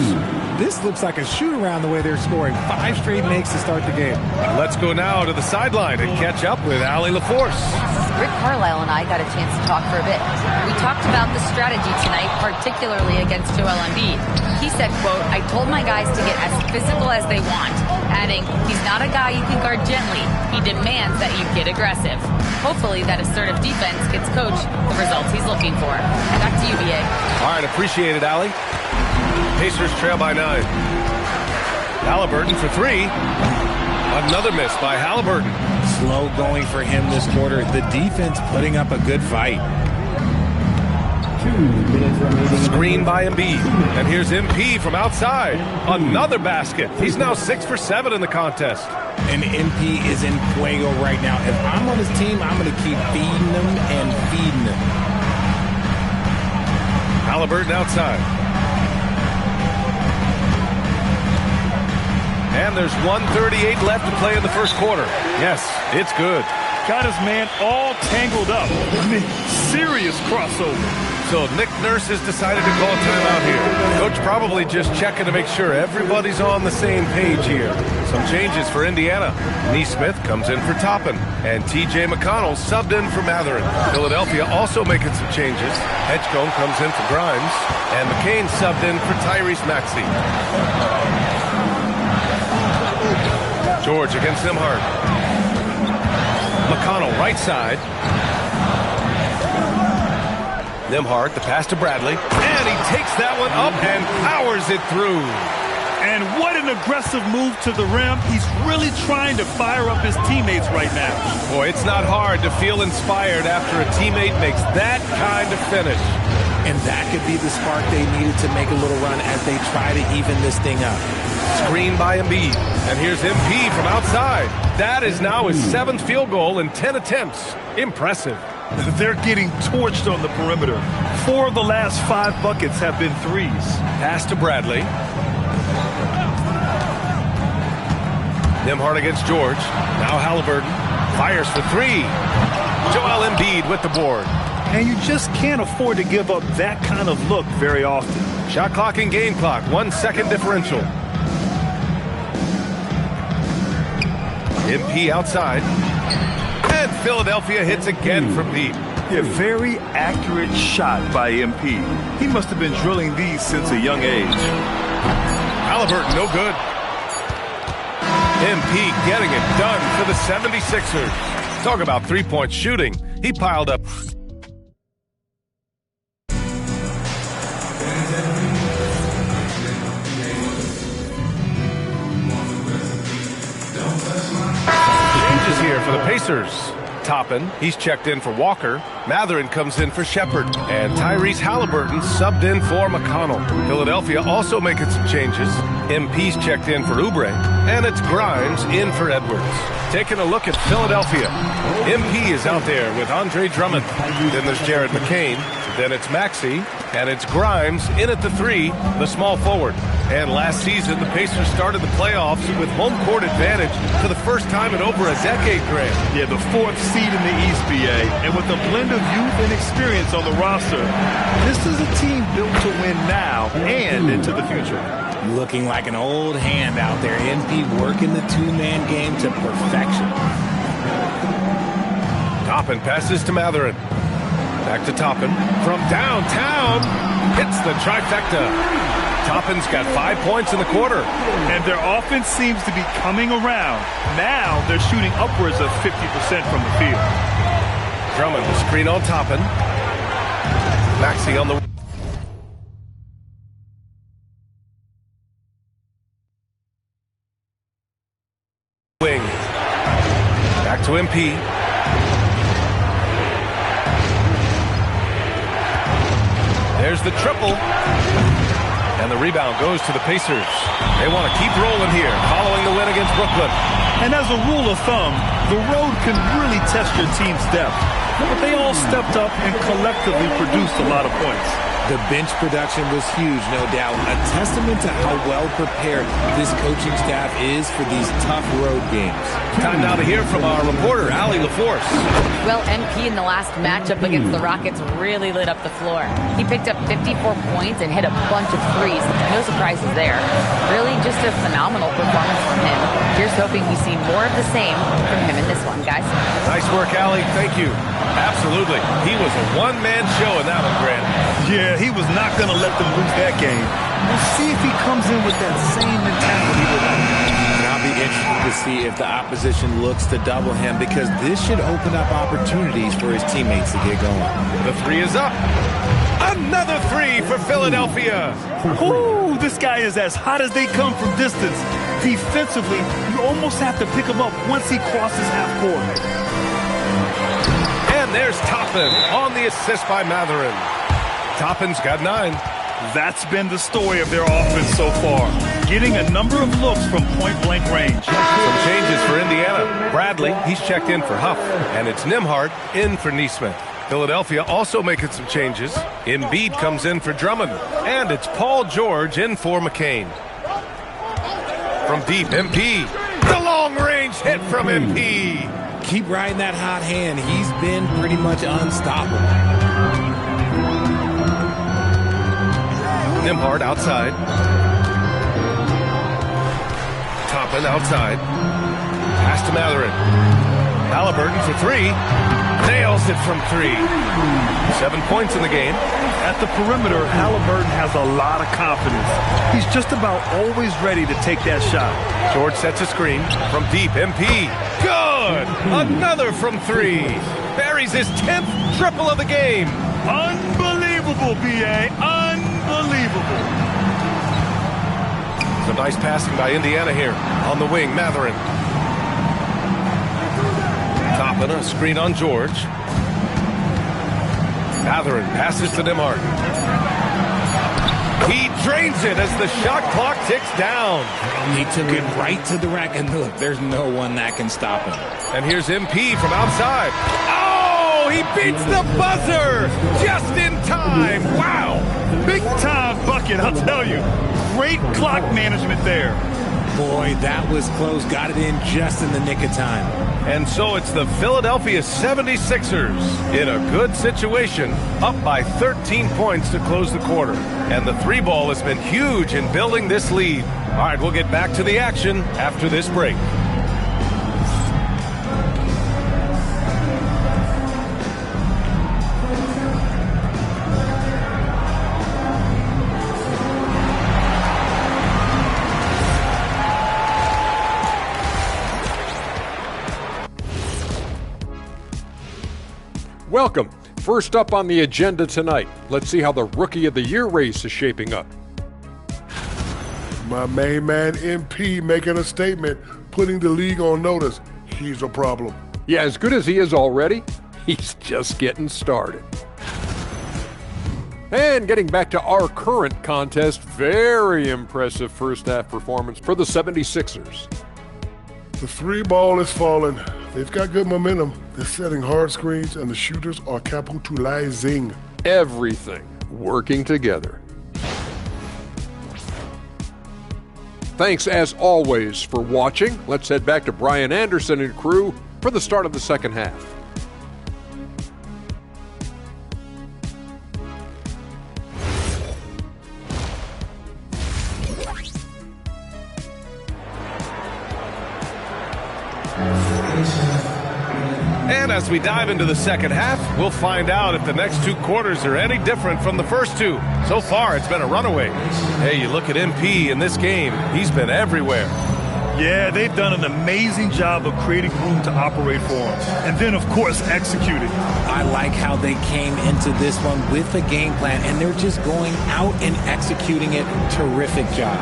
This looks like a shoot-around the way they're scoring. 5 straight makes to start the game. Let's go now to the sideline and catch up with Allie LaForce. Rick Carlisle and I got a chance to talk for a bit. We talked about the strategy tonight, particularly against Joel Embiid. He said, quote, "I told my guys to get as physical as they want," adding, "He's not a guy you can guard gently. He demands that you get aggressive." Hopefully that assertive defense gets Coach the results he's looking for. Back to you, BA. All right, appreciate it, Allie. Pacers trail by 9. Halliburton for 3. Another miss by Halliburton. Slow going for him this quarter. The defense putting up a good fight. 2 minutes remaining. Screen by Embiid. And here's MP from outside. Another basket. He's now 6 for 7 in the contest. And MP is in fuego right now. If I'm on his team, I'm going to keep feeding him and feeding him. Halliburton outside. And there's 1:38 left to play in the first quarter. Yes, it's good. Got his man all tangled up. I mean, serious crossover. So Nick Nurse has decided to call timeout here. Coach probably just checking to make sure everybody's on the same page here. Some changes for Indiana. Neesmith comes in for Toppin. And T.J. McConnell subbed in for Matherin. Philadelphia also making some changes. Hedgecombe comes in for Grimes. And McCain subbed in for Tyrese Maxey. George against Nembhard. McConnell right side. Nembhard, the pass to Bradley. And he takes that one up and powers it through. And what an aggressive move to the rim. He's really trying to fire up his teammates right now. Boy, it's not hard to feel inspired after a teammate makes that kind of finish. And that could be the spark they needed to make a little run as they try to even this thing up. Screen by Embiid. And here's MP from outside. That is now his 7th field goal in 10 attempts. Impressive. They're getting torched on the perimeter. 4 of the last 5 buckets have been threes. Pass to Bradley. Nembhard against George. Now Halliburton fires for 3. Joel Embiid with the board. And you just can't afford to give up that kind of look very often. Shot clock and game clock, 1 second differential. MP outside. And Philadelphia hits again from deep. Yeah, very accurate shot by MP. He must have been drilling these since a young age. Halliburton, no good. MP getting it done for the 76ers. Talk about three-point shooting. He piled up. Changes here for the Pacers. Toppin, he's checked in for Walker. Matherin comes in for Shepard. And Tyrese Halliburton subbed in for McConnell. Philadelphia also making some changes. MP's checked in for Oubre. And it's Grimes in for Edwards. Taking a look at Philadelphia. MP is out there with Andre Drummond. Then there's Jared McCain. Then it's Maxey. And it's Grimes in at the 3, the small forward. And last season, the Pacers started the playoffs with home court advantage for the first time in over a decade, Grant. Yeah, the 4th seed in the East, BA. And with a blend of youth and experience on the roster, this is a team built to win now and into the future. Looking like an old hand out there. MP working the two-man game to perfection. Toppin passes to Matherin. Back to Toppin. From downtown, hits the trifecta. Toppin's got 5 points in the quarter. And their offense seems to be coming around. Now they're shooting upwards of 50% from the field. Drummond, the screen on Toppin. Maxey on the wing. Back to MP. There's the triple. And the rebound goes to the Pacers. They want to keep rolling here, following the win against Brooklyn. And as a rule of thumb, the road can really test your team's depth. But they all stepped up and collectively produced a lot of points. The bench production was huge, no doubt. A testament to how well prepared this coaching staff is for these tough road games. Time now to hear from our reporter, Allie LaForce. Well, MP in the last matchup against the Rockets really lit up the floor. He picked up 54 points and hit a bunch of threes. No surprises there. Really just a phenomenal performance from him. Here's hoping we see more of the same from him in this one, guys. Nice work, Allie. Thank you. Absolutely. He was a one-man show in that one, Grant. Yeah, he was not going to let them lose that game. We'll see if he comes in with that same mentality with them. And I'll be interested to see if the opposition looks to double him, because this should open up opportunities for his teammates to get going. The 3 is up. Another 3 for Philadelphia. Ooh, this guy is as hot as they come from distance. Defensively, you almost have to pick him up once he crosses half court. And there's Toppin on the assist by Matherin. Toppin's got 9. That's been the story of their offense so far. Getting a number of looks from point-blank range. Some changes for Indiana. Bradley, he's checked in for Huff. And it's Nembhard in for Nesmith. Philadelphia also making some changes. Embiid comes in for Drummond. And it's Paul George in for McCain. From deep, MP. The long-range hit from MP. Keep riding that hot hand. He's been pretty much unstoppable. Nembhard outside. Toppin outside. Pass to Matherin. Halliburton for 3. Nails it from 3. 7 points in the game. At the perimeter, Halliburton has a lot of confidence. He's just about always ready to take that shot. George sets a screen from deep. MP. Good! Another from 3. Buries his 10th triple of the game. Unbelievable, B.A. Unbelievable. Some nice passing by Indiana here. On the wing, Matherin. Toppin, a screen on George. Matherin passes to Nimhart. He drains it as the shot clock ticks down. He took it right to the rack, and look, there's no one that can stop him. And here's MP from outside. Oh, he beats the buzzer just in time. Wow. Big time bucket, I'll tell you. Great clock management there. Boy, that was close. Got it in just in the nick of time. And so it's the Philadelphia 76ers in a good situation, up by 13 points to close the quarter. And the three ball has been huge in building this lead. All right, we'll get back to the action after this break. Welcome. First up on the agenda tonight, let's see how the Rookie of the Year race is shaping up. My main man, MP, making a statement, putting the league on notice. He's a problem. Yeah, as good as he is already, he's just getting started. And getting back to our current contest, very impressive first half performance for the 76ers. The three ball is falling. They've got good momentum. They're setting hard screens, and the shooters are capitalizing. Everything working together. Thanks, as always, for watching. Let's head back to Brian Anderson and crew for the start of the second half. And as we dive into the second half, we'll find out if the next two quarters are any different from the first two. So far, it's been a runaway. Hey, you look at MP in this game, he's been everywhere. Yeah, they've done an amazing job of creating room to operate for him. And then, of course, executing. I like how they came into this one with a game plan, and they're just going out and executing it. Terrific job.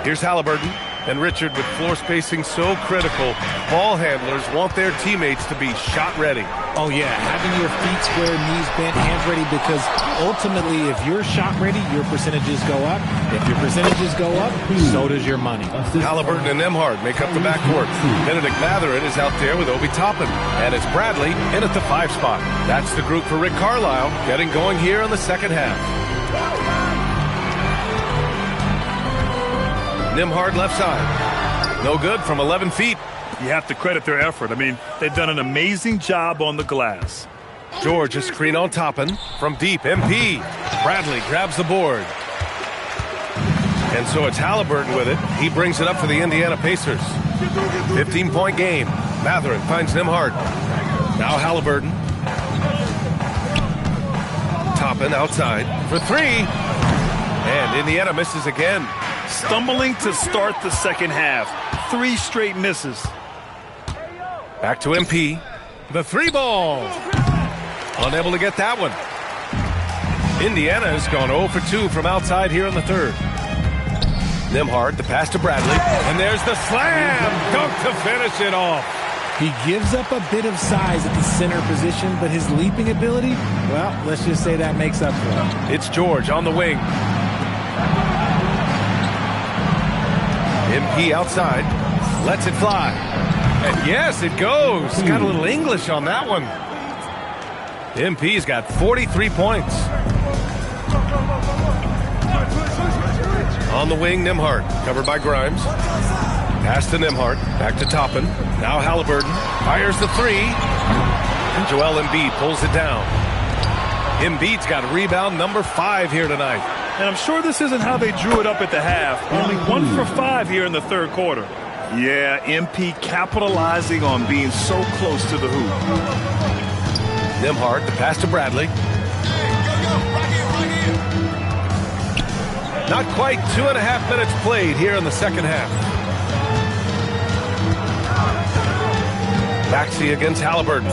Here's Halliburton. And Richard, with floor spacing so critical, ball handlers want their teammates to be shot ready. Oh, yeah, having your feet square, knees bent, hands ready, because ultimately, if you're shot ready, your percentages go up. If your percentages go up, so does your money. Halliburton and Nimhart make up the backcourt. Benedict Matherin is out there with Obi Toppin. And it's Bradley in at the 5 spot. That's the group for Rick Carlisle, getting going here in the second half. Nimhart left side. No good from 11 feet. You have to credit their effort. I mean, they've done an amazing job on the glass. George, a screen on Toppin. From deep, MP. Bradley grabs the board. And so it's Halliburton with it. He brings it up for the Indiana Pacers. 15-point game. Matherin finds Nimhart. Now Halliburton. Toppin outside for three. And Indiana misses again. Stumbling to start the second half. 3 straight misses. Back to MP. The three ball. Unable to get that one. Indiana has gone 0 for 2 from outside here in the third. Nimhart, the pass to Bradley. And there's the slam dunk to finish it off. He gives up a bit of size at the center position, but his leaping ability, well, let's just say that makes up for it. It's George on the wing. MP outside, lets it fly. And yes, it goes. Got a little English on that one. MP's got 43 points. On the wing, Nimhart, covered by Grimes. Pass to Nimhart, back to Toppin. Now Halliburton fires the three. And Joel Embiid pulls it down. Embiid's got rebound number 5 here tonight. And I'm sure this isn't how they drew it up at the half. Only 1 for 5 here in the third quarter. Yeah, MP capitalizing on being so close to the hoop. Nimhart, the pass to Bradley. Not quite 2.5 minutes played here in the second half. Maxey against Halliburton.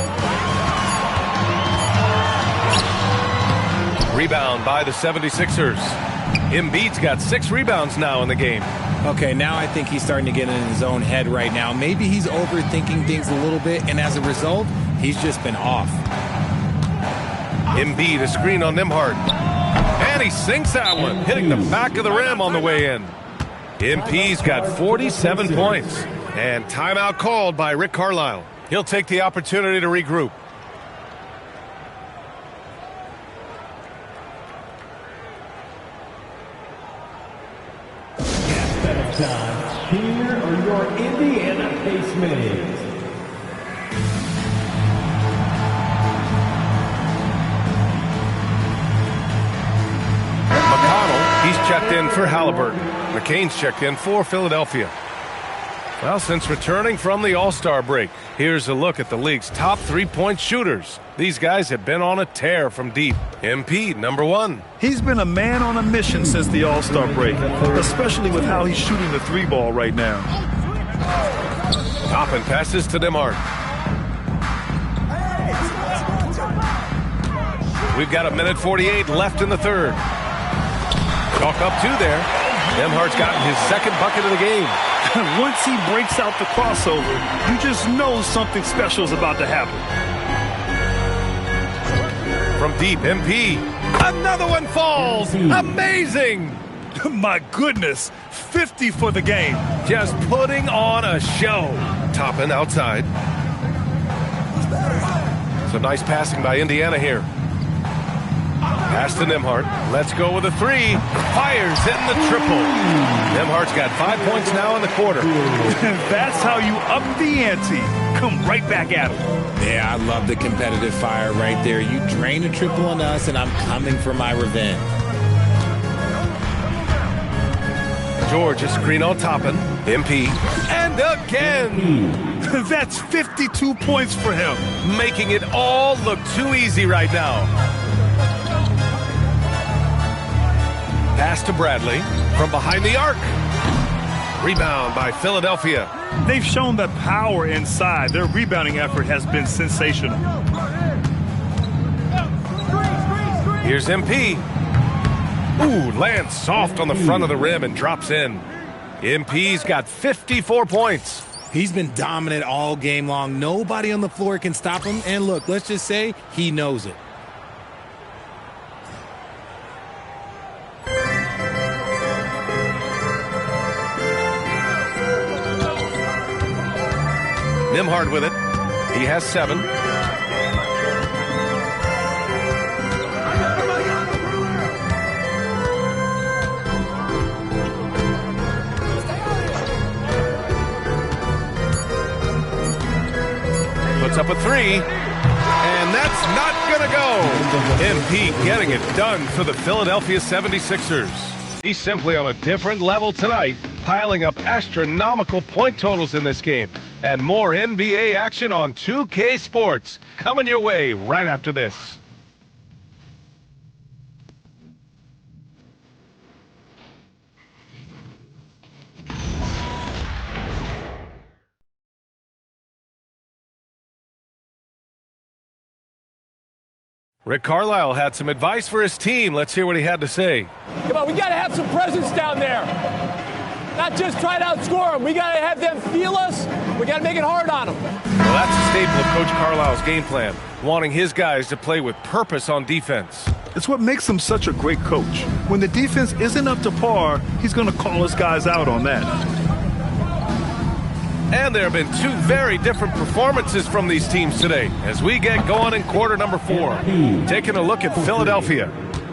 Rebound by the 76ers. Embiid's got 6 rebounds now in the game. Okay, now I think he's starting to get in his own head right now. Maybe he's overthinking things a little bit, and as a result, He's just been off. Embiid, a screen on Nembhard. And he sinks that one, hitting the back of the rim on the way in. MP's got 47 points. And timeout called by Rick Carlisle. He'll take the opportunity to regroup. Here are your Indiana Pacemates. McConnell, he's checked in for Halliburton. McCain's checked in for Philadelphia. Well, since returning from the All-Star break, here's a look at the league's top three-point shooters. These guys have been on a tear from deep. MP, number 1. He's been a man on a mission since the All-Star break, especially with how he's shooting the three ball right now. Toppin passes to Nembhard. We've got 1:48 left in the third. Chalk up 2 there. Nembhard's gotten his second bucket of the game. Once he breaks out the crossover, you just know something special is about to happen. From deep, MP. Another one falls. Amazing. My goodness. 50 for the game. Just putting on a show. Toppin outside. Some nice passing by Indiana here. Pass to Nembhard. Let's go with a 3. Fires, hitting the triple. Nembhard's got 5 points now in the quarter. That's how you up the ante. Come right back at him. Yeah, I love the competitive fire right there. You drain a triple on us, and I'm coming for my revenge. George, a screen on Toppin. MP. And again. That's 52 points for him. Making it all look too easy right now. Pass to Bradley from behind the arc. Rebound by Philadelphia. They've shown that power inside. Their rebounding effort has been sensational. Here's MP. Ooh, lands soft on the front of the rim and drops in. MP's got 54 points. He's been dominant all game long. Nobody on the floor can stop him. And look, let's just say he knows it. Nembhard with it. He has 7. Puts up a 3. And that's not going to go. MP getting it done for the Philadelphia 76ers. He's simply on a different level tonight, piling up astronomical point totals in this game. And more NBA action on 2K Sports coming your way right after this. Rick Carlisle had some advice for his team. Let's hear what he had to say. Come on, we got to have some presence down there. Not just try to outscore them. We got to have them feel us. We got to make it hard on them. Well, that's a staple of Coach Carlisle's game plan, wanting his guys to play with purpose on defense. It's what makes him such a great coach. When the defense isn't up to par, he's going to call his guys out on that. And there have been 2 very different performances from these teams today as we get going in quarter number 4. Taking a look at Philadelphia.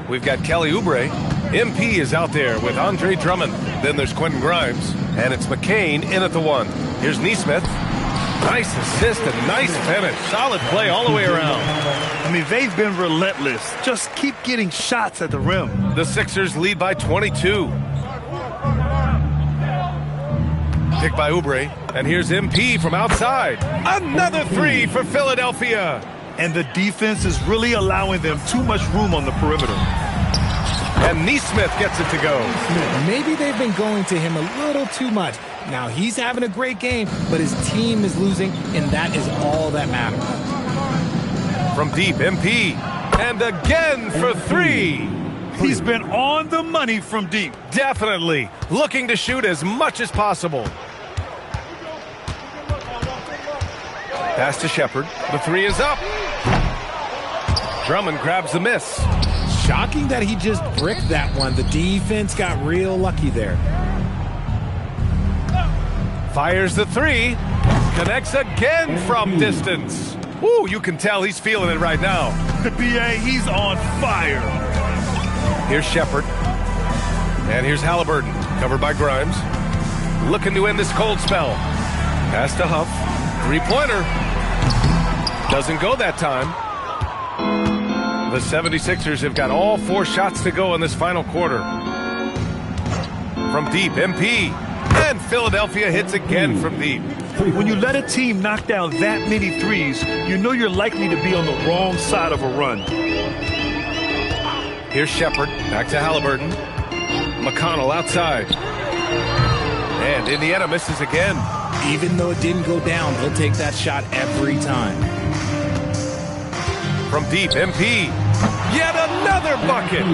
We've got Kelly Oubre. MP is out there with Andre Drummond. Then there's Quentin Grimes. And it's McCain in at the 1. Here's Nesmith. Nice assist and nice finish. Solid play all the way around. I mean, they've been relentless. Just keep getting shots at the rim. The Sixers lead by 22. Pick by Oubre. And here's MP from outside. Another 3 for Philadelphia. And the defense is really allowing them too much room on the perimeter. And Nesmith gets it to go. Maybe they've been going to him a little too much. Now, he's having a great game, but his team is losing, and that is all that matters. From deep, MP. And again for 3. He's been on the money from deep. Definitely. Looking to shoot as much as possible. Pass to Shepard. The three is up. Drummond grabs the miss. Shocking that he just bricked that one. The defense got real lucky there. Fires the three. Connects again from distance. Woo, you can tell he's feeling it right now. The BA, he's on fire. Here's Shepard. And here's Halliburton, covered by Grimes. Looking to end this cold spell. Pass to Huff. Three-pointer. Doesn't go that time. The 76ers have got all 4 shots to go in this final quarter. From deep, MP. And Philadelphia hits again from deep. When you let a team knock down that many threes, you know you're likely to be on the wrong side of a run. Here's Shepard. Back to Halliburton. McConnell outside. And Indiana misses again. Even though it didn't go down, he'll take that shot every time. From deep, MP. Yet another bucket.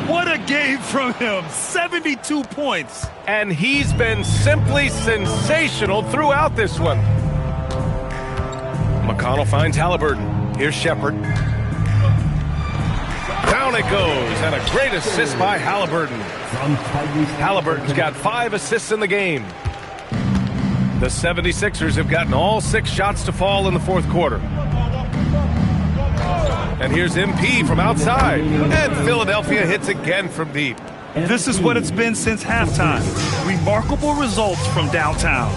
What a game from him. 72 points. And he's been simply sensational throughout this one. McConnell finds Halliburton. Here's Shepard. Down it goes, and a great assist by Halliburton. Halliburton's got 5 assists in the game. The 76ers have gotten all 6 shots to fall in the fourth quarter. And here's MP from outside. And Philadelphia hits again from deep. This is what it's been since halftime. Remarkable results from downtown.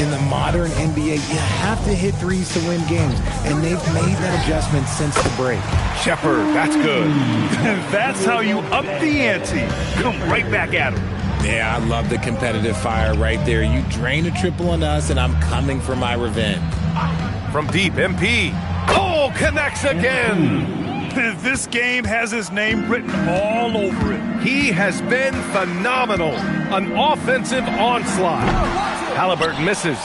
In the modern NBA, you have to hit threes to win games, and they've made that adjustment since the break. Shepard, that's good. That's how you up the ante. Come right back at him. Yeah, I love the competitive fire right there. You drain a triple on us, and I'm coming for my revenge. From deep, MP. Oh, connects again. This game has his name written all over it. He has been phenomenal. An offensive onslaught. Halliburton misses.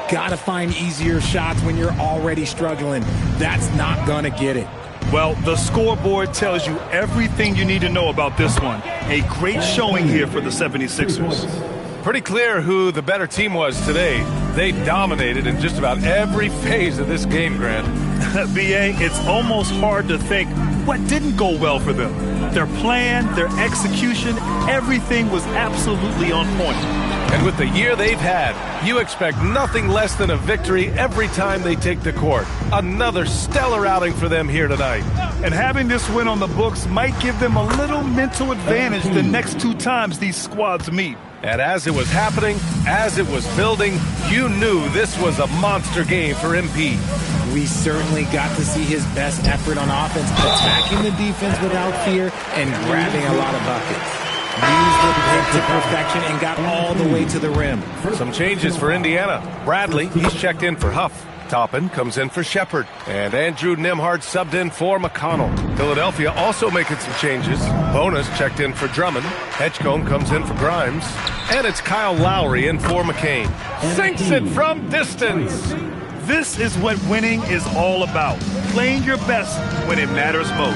Gotta find easier shots when you're already struggling. That's not gonna get it. Well, the scoreboard tells you everything you need to know about this one. A great showing here for the 76ers. Pretty clear who the better team was today. They dominated in just about every phase of this game, Grant. BA, it's almost hard to think what didn't go well for them. Their plan, their execution, everything was absolutely on point. And with the year they've had, you expect nothing less than a victory every time they take the court. Another stellar outing for them here tonight. And having this win on the books might give them a little mental advantage the next 2 times these squads meet. And as it was happening, as it was building, you knew this was a monster game for MP. We certainly got to see his best effort on offense, attacking the defense without fear and grabbing a lot of buckets. Used the pick to perfection and got all the way to the rim. Some changes for Indiana. Bradley, he's checked in for Huff. Toppin comes in for Shepard. And Andrew Nembhard subbed in for McConnell. Philadelphia also making some changes. Bonus checked in for Drummond. Hedgecombe comes in for Grimes. And it's Kyle Lowry in for McCain. Sinks it from distance. This is what winning is all about. Playing your best when it matters most.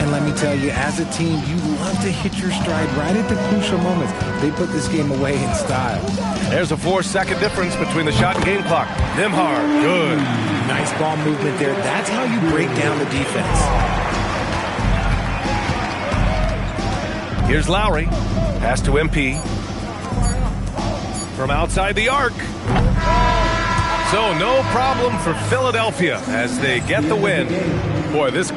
And let me tell you, as a team, you love to hit your stride right at the crucial moments. They put this game away in style. There's a 4-second difference between the shot and game clock. Nembhard, good. Nice ball movement there. That's how you break down the defense. Here's Lowry. Pass to MP. From outside the arc. So no problem for Philadelphia as they get the win. Boy, this...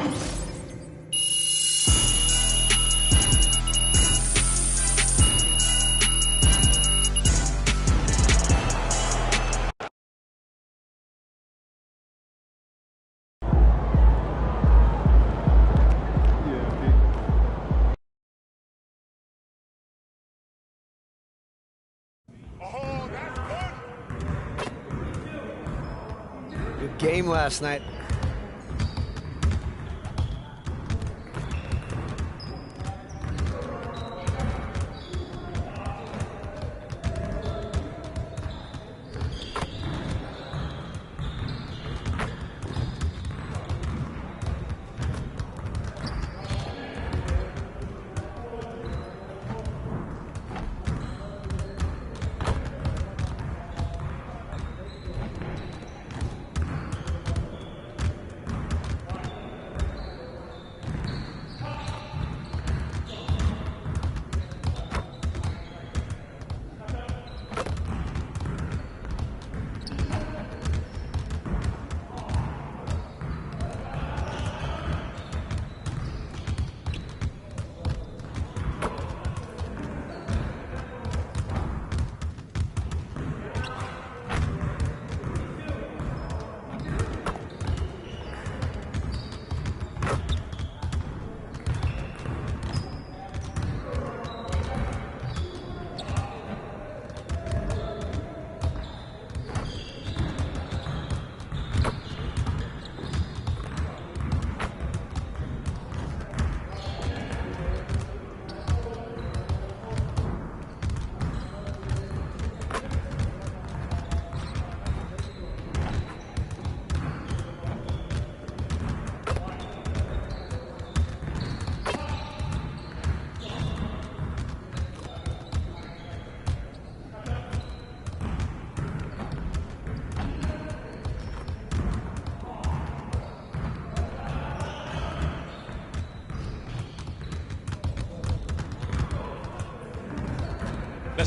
Good game last night.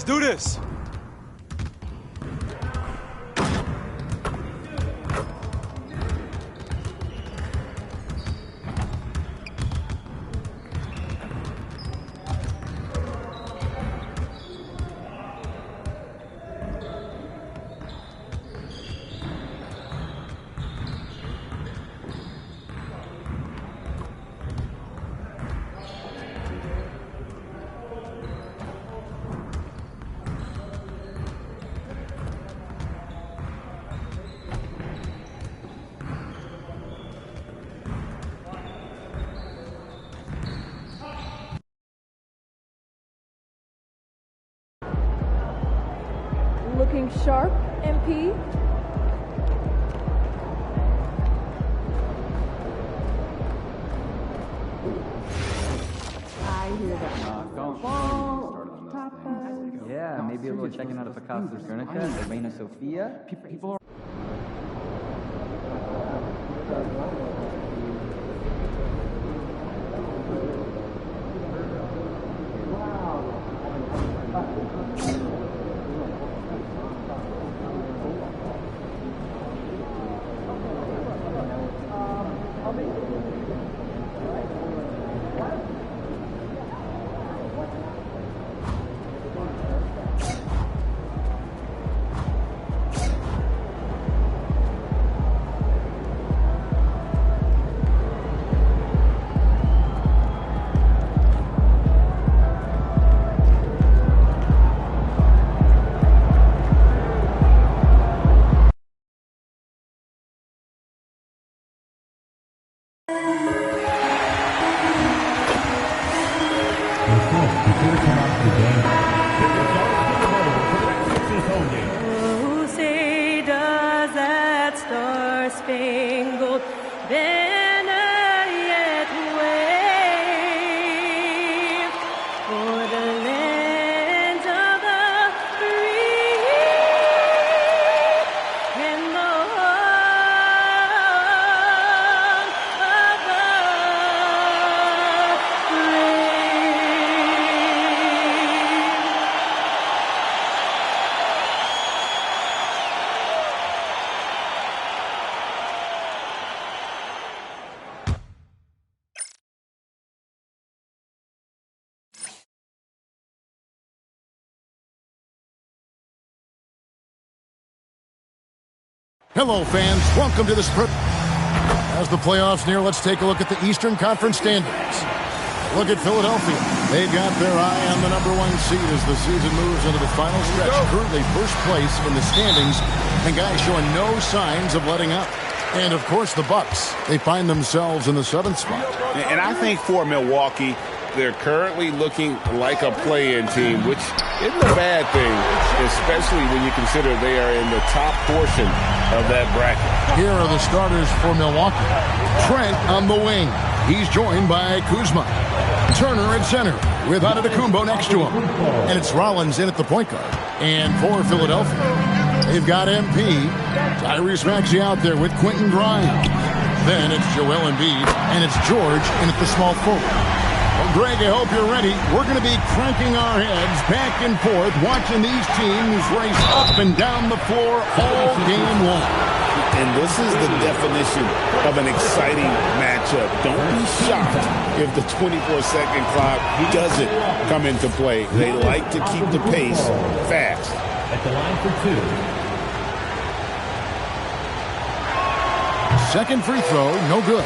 Let's do this. Looking sharp, MP. I hear that. Yeah, maybe a little checking out of Picasso's Guernica, the Reina Sofia. People are... Oh, say does that star-spangled banner yet wave for the land of the free and the home of the Hello, fans. Welcome to this. As the playoffs near, let's take a look at the Eastern Conference standings. Look at Philadelphia. They've got their eye on the #1 seed as the season moves into the final stretch. Currently first place in the standings, and guys showing no signs of letting up. And, of course, the Bucks. They find themselves in the 7th spot. And I think for Milwaukee, they're currently looking like a play-in team, which isn't a bad thing, especially when you consider they are in the top portion of that bracket. Here are the starters for Milwaukee. Trent on the wing. He's joined by Kuzma. Turner at center with Antetokounmpo next to him. And it's Rollins in at the point guard. And for Philadelphia, they've got MP. Tyrese Maxey out there with Quentin Grimes. Then it's Joel Embiid, and it's George in at the small forward. Well, Greg, I hope you're ready. We're going to be cranking our heads back and forth, watching these teams race up and down the floor all game long. And this is the definition of an exciting matchup. Don't be shocked if the 24-second clock doesn't come into play. They like to keep the pace fast. At the line for 2. Second free throw, no good.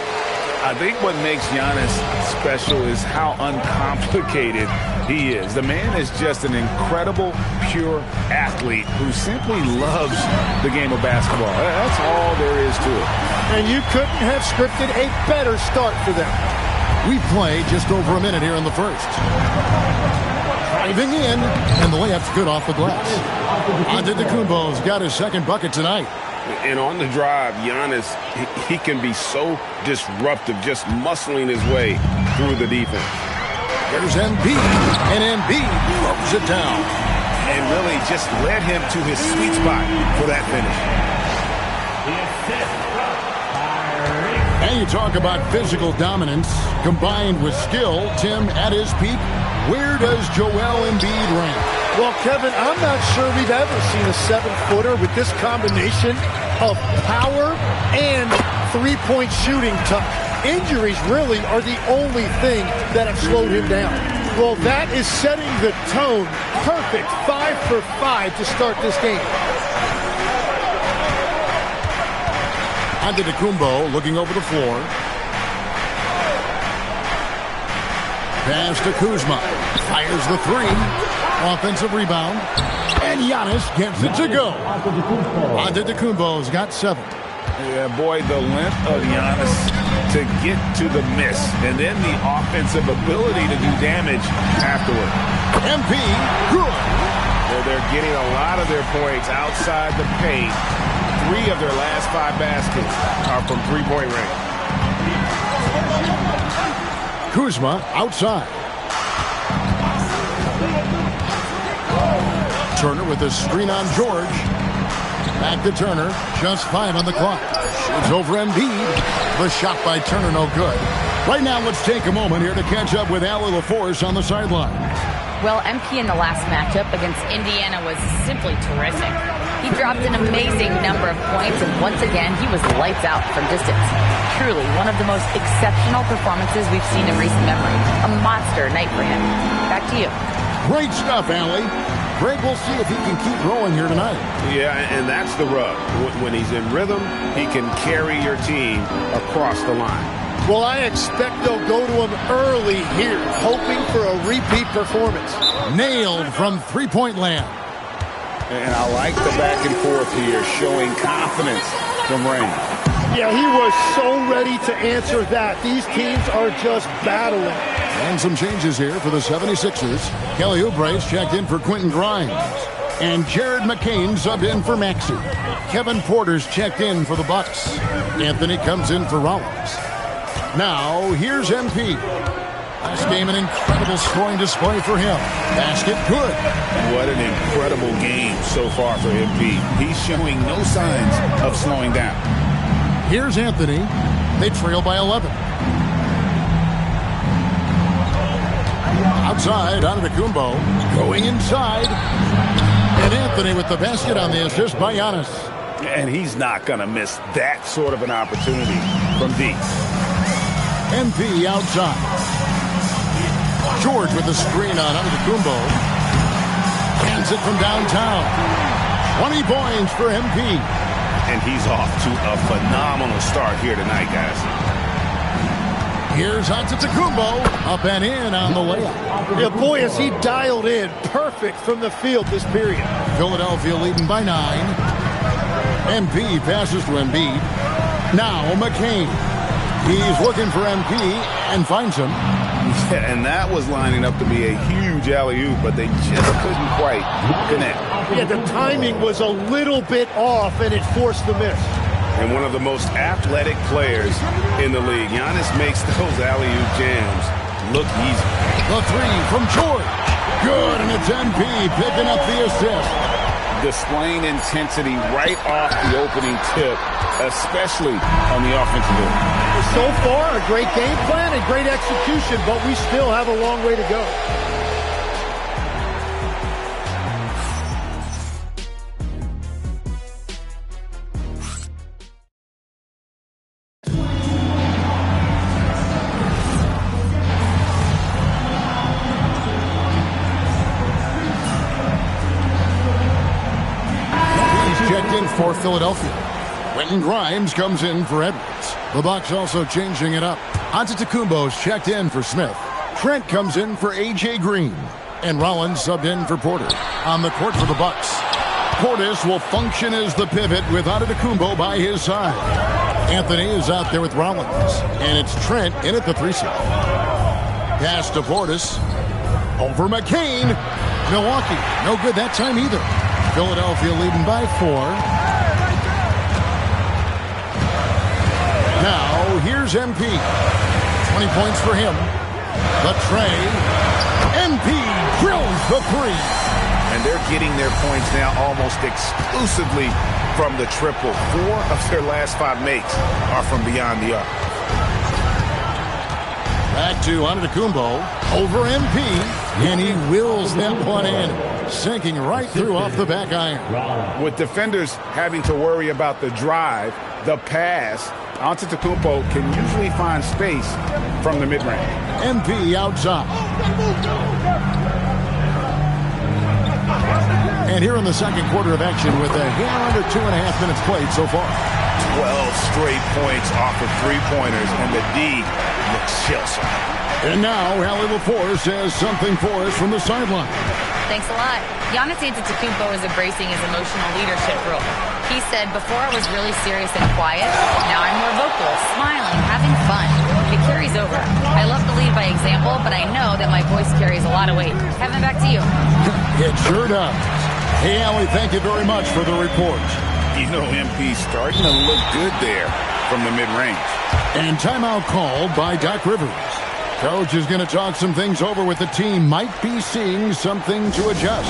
I think what makes Giannis special is how uncomplicated he is. The man is just an incredible, pure athlete who simply loves the game of basketball. That's all there is to it. And you couldn't have scripted a better start for them. We play just over a minute here in the first. Driving in, and the layup's good off the glass. Antetokounmpo's got his second bucket tonight. And on the drive, Giannis, he can be so disruptive, just muscling his way through the defense. There's Embiid, and Embiid throws it down. And really just led him to his sweet spot for that finish. And you talk about physical dominance combined with skill. Tim, at his peak, Where does Joel Embiid rank? Well, Kevin, I'm not sure we've ever seen a 7-footer with this combination of power and three-point shooting touch. Injuries really are the only thing that have slowed him down. Well, that is setting the tone. Perfect 5 for 5 to start this game. Antetokounmpo looking over the floor. Pass to Kuzma. Fires the three. Offensive rebound. And Giannis gets it to go. Antetokounmpo's got 7. Yeah, boy, the length of Giannis to get to the miss, and then the offensive ability to do damage afterward. MP, good. They're getting a lot of their points outside the paint. 3 of their last 5 baskets are from three-point range. Kuzma outside. Turner with a screen on George. Back to Turner. Just 5 on the clock. Shoots over Embiid. The shot by Turner no good. Right now, let's take a moment here to catch up with Allie LaForce on the sideline. Well, MP in the last matchup against Indiana was simply terrific. He dropped an amazing number of points, and once again, he was lights out from distance. Truly, one of the most exceptional performances we've seen in recent memory. A monster night for him. Back to you. Great stuff, Allie. Greg, we'll see if he can keep growing here tonight. Yeah, and that's the rub. When he's in rhythm, he can carry your team across the line. Well, I expect they'll go to him early here, hoping for a repeat performance. Nailed from three-point land. And I like the back and forth here, showing confidence from Rain. Yeah, he was so ready to answer that. These teams are just battling. And some changes here for the 76ers. Kelly Oubre's checked in for Quentin Grimes. And Jared McCain subbed in for Maxey. Kevin Porter's checked in for the Bucks. Anthony comes in for Rollins. Now, here's MP. Last game, an incredible scoring display for him. Basket good. What an incredible game so far for MP. He's showing no signs of slowing down. Here's Anthony. They trail by 11. Outside, Antetokounmpo going inside. And Anthony with the basket on the assist by Giannis. And he's not going to miss that sort of an opportunity from deep. MP outside. George with the screen on Antetokounmpo. Hands it from downtown. 20 points for MP. And he's off to a phenomenal start here tonight, guys. Here's Antetokounmpo, up and in on the layup. Yeah, boy, is he dialed in. Perfect from the field this period. Philadelphia leading by 9. MP passes to Embiid. Now McCain. He's looking for MP and finds him. Yeah, and that was lining up to be a huge alley-oop, but they just couldn't quite connect. Yeah, the timing was a little bit off, and it forced the miss. And one of the most athletic players in the league. Giannis makes those alley-oop jams look easy. The three from George. Good, and it's MP picking up the assist. Displaying intensity right off the opening tip, especially on the offensive end. So far, a great game plan and great execution, but we still have a long way to go. For Philadelphia. Quentin Grimes comes in for Edwards. The Bucks also changing it up. Antetokounmpo's checked in for Smith. Trent comes in for A.J. Green. And Rollins subbed in for Porter. On the court for the Bucks. Portis will function as the pivot with Antetokounmpo by his side. Anthony is out there with Rollins. And it's Trent in at the 3-side. Pass to Portis. Over McCain. Milwaukee, no good that time either. Philadelphia leading by 4. Now, here's MP. 20 points for him. The tray. MP drills the 3. And they're getting their points now almost exclusively from the triple. 4 of their last 5 makes are from beyond the arc. Back to Antetokounmpo. Over MP. And he wills that one in. Sinking right through off the back iron. With defenders having to worry about the drive, the pass, Antetokounmpo can usually find space from the mid-range. MP outside. And here in the second quarter of action with a hair under 2.5 minutes played so far. 12 straight points off of three-pointers, and the D looks shell-shocked. And now Allie LaForce has something for us from the sideline. Thanks a lot. Giannis Antetokounmpo is embracing his emotional leadership role. He said, before I was really serious and quiet, now I'm more vocal, smiling, having fun. It carries over. I love to lead by example, but I know that my voice carries a lot of weight. Kevin, back to you. It sure does. Hey, Allie, thank you very much for the report. You know, MP's starting to look good there from the mid-range. And timeout called by Doc Rivers. Coach is going to talk some things over with the team. Might be seeing something to adjust.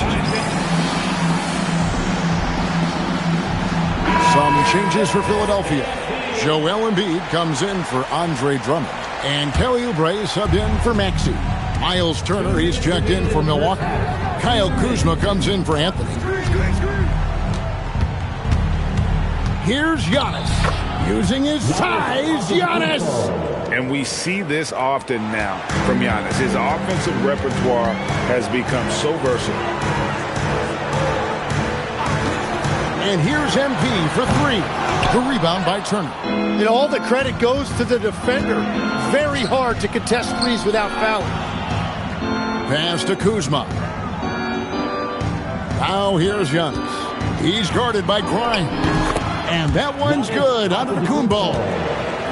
Some changes for Philadelphia. Joel Embiid comes in for Andre Drummond. And Kelly Oubre subbed in for Maxey. Miles Turner, he's checked in for Milwaukee. Kyle Kuzma comes in for Anthony. Here's Giannis. Using his size, Giannis! And we see this often now from Giannis. His offensive repertoire has become so versatile. And here's MP for three. The rebound by Turner. And all the credit goes to the defender. Very hard to contest threes without fouling. Pass to Kuzma. Now here's Giannis. He's guarded by Grimes. And that one's good. Antetokounmpo.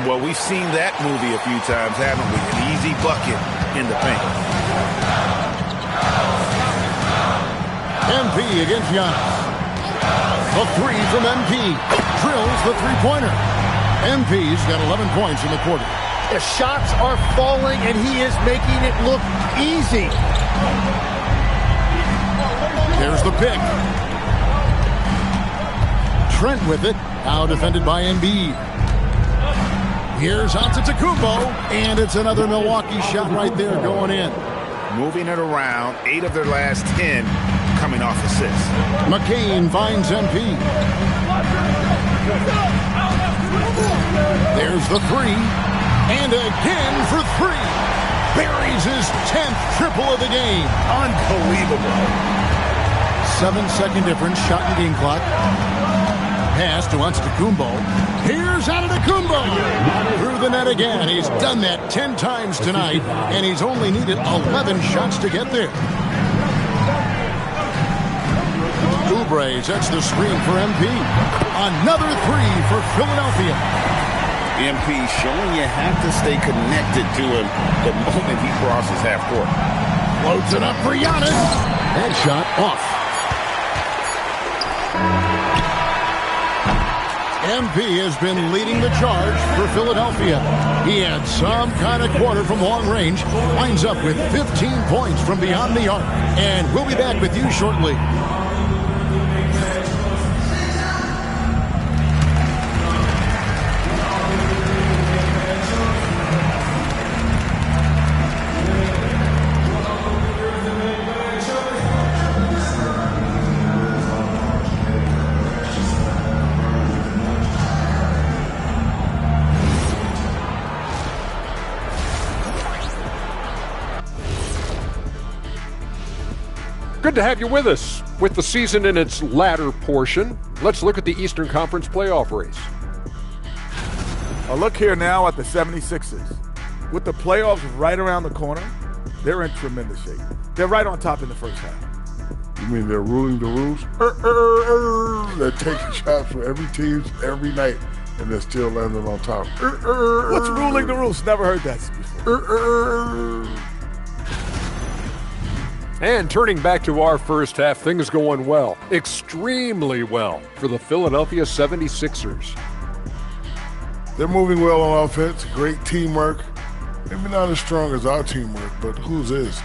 Well, we've seen that movie a few times, haven't we? An easy bucket in the paint. MP against Giannis. A three from MP. Drills the three-pointer. MP's got 11 points in the quarter. The shots are falling, and he is making it look easy. There's the pick. Trent with it. Now defended by Embiid. Here's Antetokounmpo, and it's another Milwaukee shot right there going in. Moving it around, 8 of their last 10 coming off assists. McCain finds MP. There's the three, and again for three. Buries his 10th triple of the game. Unbelievable. 7-second difference, shot and game clock. Pass to Antetokounmpo. Here's Antetokounmpo. Through the net again. He's done that 10 times tonight, and he's only needed 11 shots to get there. Oubre sets the screen for MP. Another three for Philadelphia. MP showing you have to stay connected to him the moment he crosses half court. Floats it up for Giannis. That shot off. MP has been leading the charge for Philadelphia. He had some kind of quarter from long range. Winds up with 15 points from beyond the arc. And we'll be back with you shortly. Good to have you with us. With the season in its latter portion, let's look at the Eastern Conference playoff race. A look here now at the 76ers. With the playoffs right around the corner, they're in tremendous shape. They're right on top in the first half. You mean they're ruling the rules? They're taking shots from every team every night, and they're still landing on top. What's ruling the rules? Never heard that before. And turning back to our first half, things going well, extremely well for the Philadelphia 76ers. They're moving well on offense, great teamwork. Maybe not as strong as our teamwork, but whose is?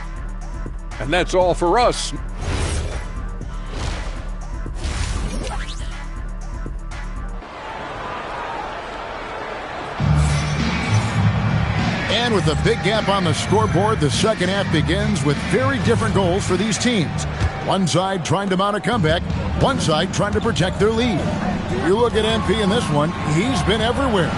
And that's all for us. And with a big gap on the scoreboard, the second half begins with very different goals for these teams. One side trying to mount a comeback, one side trying to protect their lead. You look at MP in this one, he's been everywhere.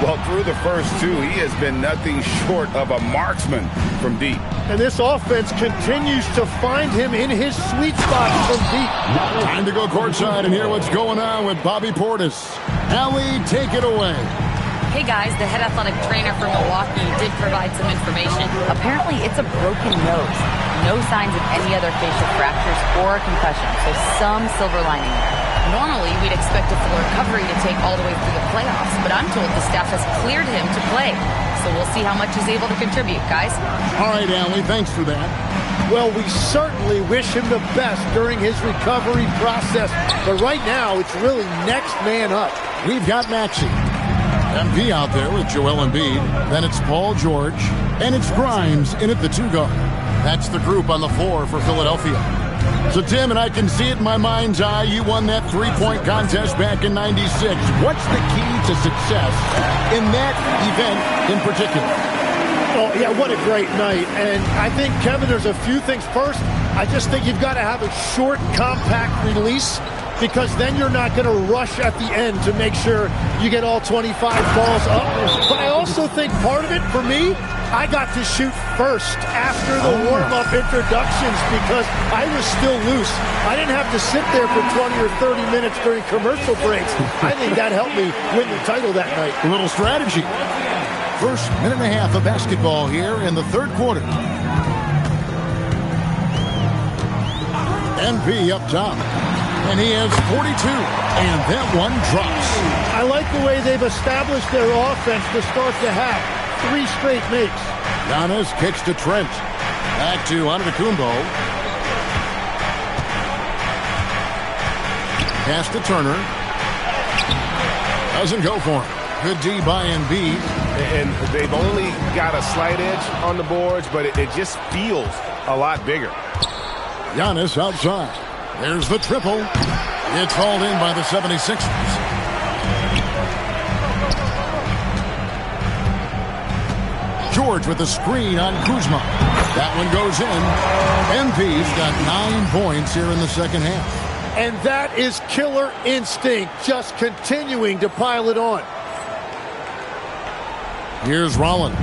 Well, through the first two, he has been nothing short of a marksman from deep. And this offense continues to find him in his sweet spot from deep. Time to go courtside and hear what's going on with Bobby Portis. Allie, take it away. Hey guys, the head athletic trainer from Milwaukee did provide some information. Apparently it's a broken nose. No signs of any other facial fractures or a concussion, so some silver lining there. Normally, we'd expect a full recovery to take all the way through the playoffs, but I'm told the staff has cleared him to play. So we'll see how much he's able to contribute, guys. All right, Allie, thanks for that. Well, we certainly wish him the best during his recovery process, but right now, it's really next man up. We've got Maxey. MP out there with Joel Embiid. Then it's Paul George. And it's Grimes in at the 2 guard. That's the group on the floor for Philadelphia. So, Tim, and I can see it in my mind's eye, you won that three-point contest back in '96. What's the key to success in that event in particular? Oh, yeah, what a great night. And I think, Kevin, there's a few things. First, I just think you've got to have a short, compact release, because then you're not going to rush at the end to make sure you get all 25 balls up. But I also think part of it, for me, I got to shoot first after the warm-up introductions because I was still loose. I didn't have to sit there for 20 or 30 minutes during commercial breaks. I think that helped me win the title that night. A little strategy. First minute and a half of basketball here in the third quarter. MP up top. And he has 42. And that one drops. I like the way they've established their offense to start the half. 3 straight makes. Giannis kicks to Trent. Back to Antetokounmpo. Pass to Turner. Doesn't go for him. Good D by Embiid. And they've only got a slight edge on the boards, but it just feels a lot bigger. Giannis outside. There's the triple. It's hauled in by the 76ers. George with a screen on Kuzma. That one goes in. MP's got 9 points here in the second half. And that is killer instinct, just continuing to pile it on. Here's Rollins.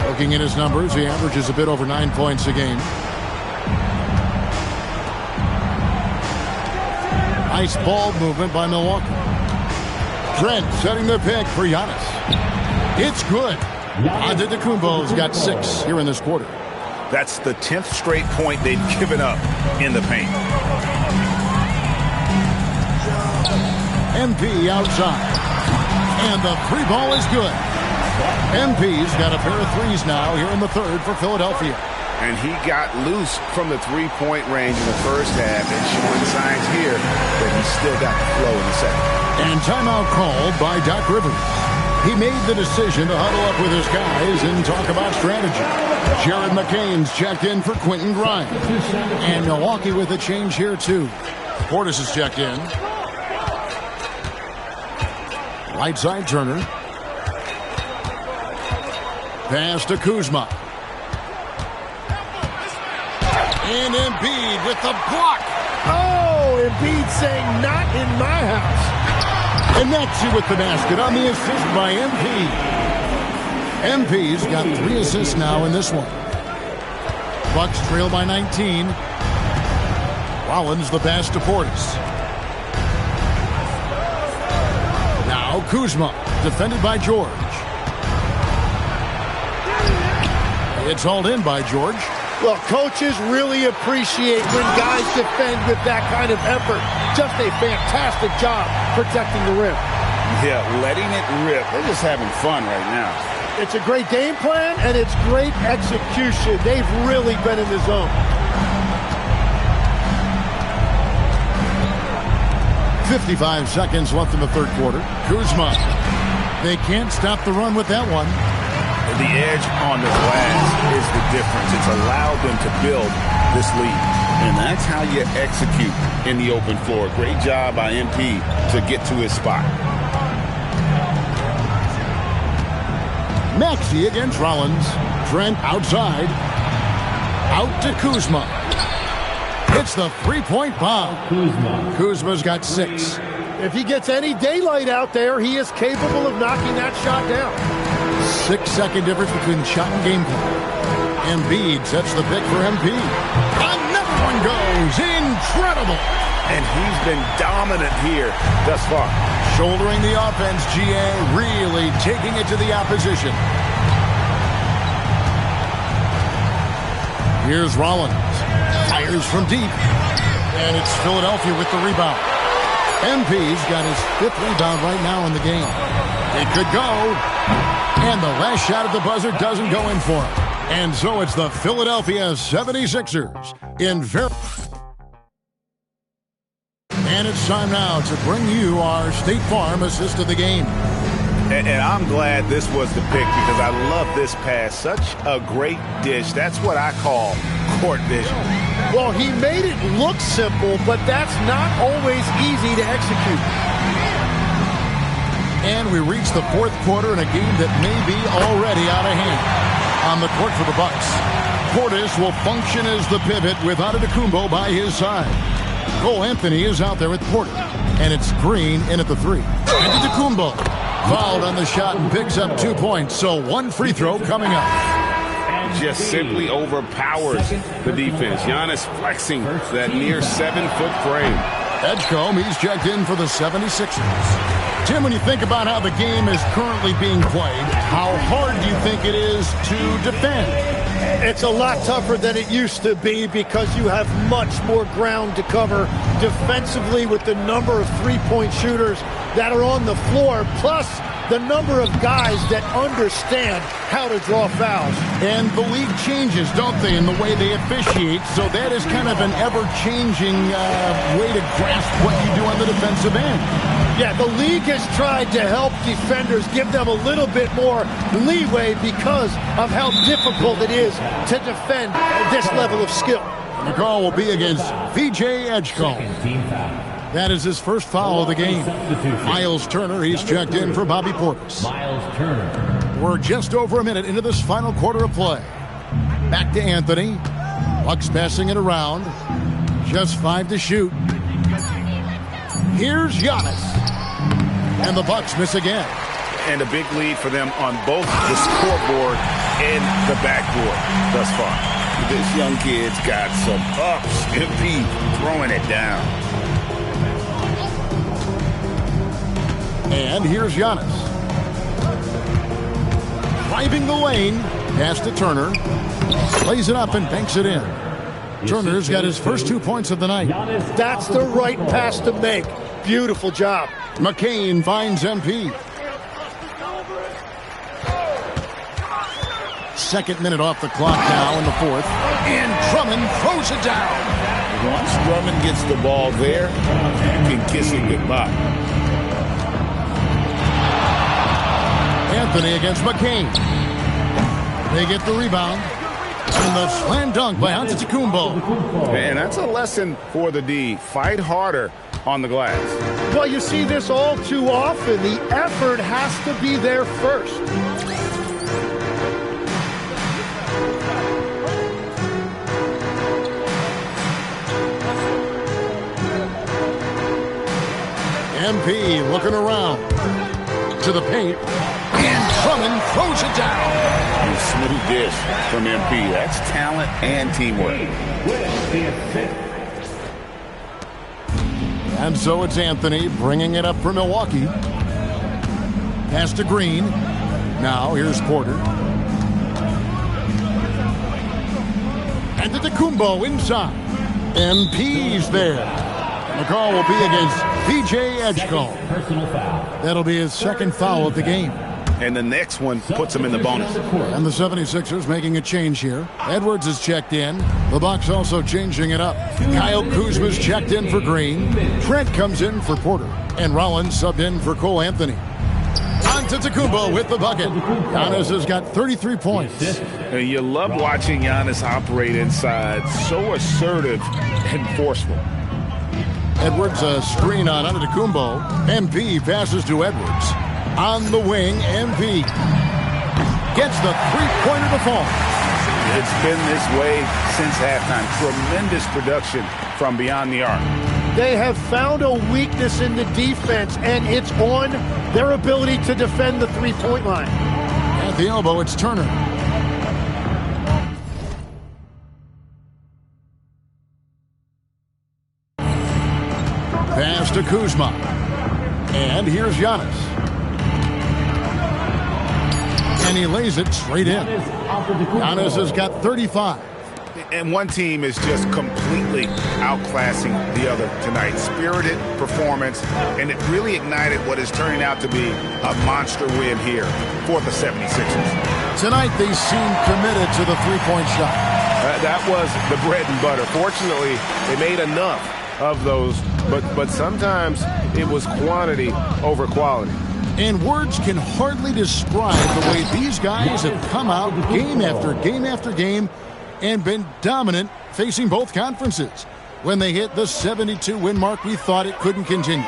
Looking at his numbers, he averages a bit over 9 points a game. Nice ball movement by Milwaukee. Trent setting the pick for Giannis. It's good. Antetokounmpo's got 6 here in this quarter. That's the 10th straight point they've given up in the paint. MP outside. And the 3 ball is good. MP's got a pair of 3s now here in the third for Philadelphia. And he got loose from the 3-point range in the first half and showing signs here that he's still got the flow in the second. And timeout called by Doc Rivers. He made the decision to huddle up with his guys and talk about strategy. Jared McCain's checked in for Quentin Grimes. And Milwaukee with a change here, too. Portis is checked in. Right side Turner. Pass to Kuzma. And Embiid with the block. Oh, Embiid saying, not in my house. And that's it with the basket on the assist by MP. MP's got 3 assists now in this one. Bucks trail by 19. Rollins the pass to Portis. Now Kuzma, defended by George. It's hauled in by George. Well, coaches really appreciate when guys defend with that kind of effort. Just a fantastic job protecting the rim. Yeah, letting it rip. They're just having fun right now. It's a great game plan, and it's great execution. They've really been in the zone. 55 seconds left in the third quarter. Kuzma. They can't stop the run with that one. The edge on the glass is the difference. It's allowed them to build this lead. And that's how you execute in the open floor. Great job by MP to get to his spot. Maxey against Rollins. Trent outside. Out to Kuzma. Hits the three-point bomb. Kuzma's got 6. If he gets any daylight out there, he is capable of knocking that shot down. 6-second difference between shot and game clock. Embiid sets the pick for MP. Another one goes. Incredible. And he's been dominant here thus far. Shouldering the offense, GA really taking it to the opposition. Here's Rollins. Fires from deep. And it's Philadelphia with the rebound. MP's got his 5th rebound right now in the game. It could go. And the last shot at the buzzer doesn't go in for him. And so it's the Philadelphia 76ers in very... And it's time now to bring you our State Farm assist of the game. And I'm glad this was the pick because I love this pass. Such a great dish. That's what I call court vision. Well, he made it look simple, but that's not always easy to execute. And we reach the 4th quarter in a game that may be already out of hand. On the court for the Bucks, Portis will function as the pivot with Antetokounmpo by his side. Cole Anthony is out there with Porter, and it's Green in at the 3. Antetokounmpo fouled on the shot and picks up 2 points, so 1 free throw coming up. Just simply overpowers the defense. Giannis flexing that near 7-foot frame. Edgecombe, he's checked in for the 76ers. Tim, when you think about how the game is currently being played, how hard do you think it is to defend? It's a lot tougher than it used to be because you have much more ground to cover defensively with the number of three-point shooters that are on the floor, plus the number of guys that understand how to draw fouls. And the league changes, don't they, in the way they officiate, so that is kind of an ever-changing way to grasp what you do on the defensive end. Yeah, the league has tried to help defenders, give them a little bit more leeway because of how difficult it is to defend this level of skill. The call will be against VJ Edgecombe. That is his first foul of the game. Miles Turner, he's checked in for Bobby Portis. Miles Turner. We're just over a minute into this final quarter of play. Back to Anthony. Bucks passing it around. Just 5 to shoot. Here's Giannis. And the Bucks miss again. And a big lead for them on both the scoreboard and the backboard thus far. This young kid's got some ups. MP throwing it down. And here's Giannis. Driving the lane. Pass to Turner. Plays it up and banks it in. Turner's got his first 2 points of the night. That's the right pass to make. Beautiful job. McCain finds MP. 2nd minute off the clock now in the 4th. And Drummond throws it down. Once Drummond gets the ball there, you can kiss it goodbye. Anthony against McCain. They get the rebound. And the slam dunk by Antetokounmpo. And that's a lesson for the D. Fight harder on the glass. Well, you see this all too often. The effort has to be there first. MP looking around to the paint. And Drummond throws it down. A smooth dish from MP. That's talent and teamwork. And so it's Anthony bringing it up for Milwaukee. Pass to Green. Now here's Porter. And to Antetokounmpo inside. MP's there. And the call will be against VJ Edgecombe. That'll be his 2nd foul of the game. And the next one puts him in the bonus. And the 76ers making a change here. Edwards is checked in. The Bucks also changing it up. Kyle Kuzma's checked in for Green. Trent comes in for Porter. And Rollins subbed in for Cole Anthony. Antetokounmpo with the bucket. Giannis has got 33 points. And you love watching Giannis operate inside. So assertive and forceful. Edwards a screen on Antetokounmpo. MP passes to Edwards. On the wing, MP. gets the three-pointer to fall. It's been this way since halftime. Tremendous production from beyond the arc. They have found a weakness in the defense, and it's on their ability to defend the three-point line. At the elbow, it's Turner. Pass to Kuzma. And here's Giannis. And he lays it straight in. Giannis has got 35. And one team is just completely outclassing the other tonight. Spirited performance, and it really ignited what is turning out to be a monster win here for the 76ers. Tonight they seem committed to the three-point shot. That was the bread and butter. Fortunately, they made enough of those, but sometimes it was quantity over quality. And words can hardly describe the way these guys have come out game after game after game and been dominant facing both conferences. When they hit the 72 win mark, we thought it couldn't continue.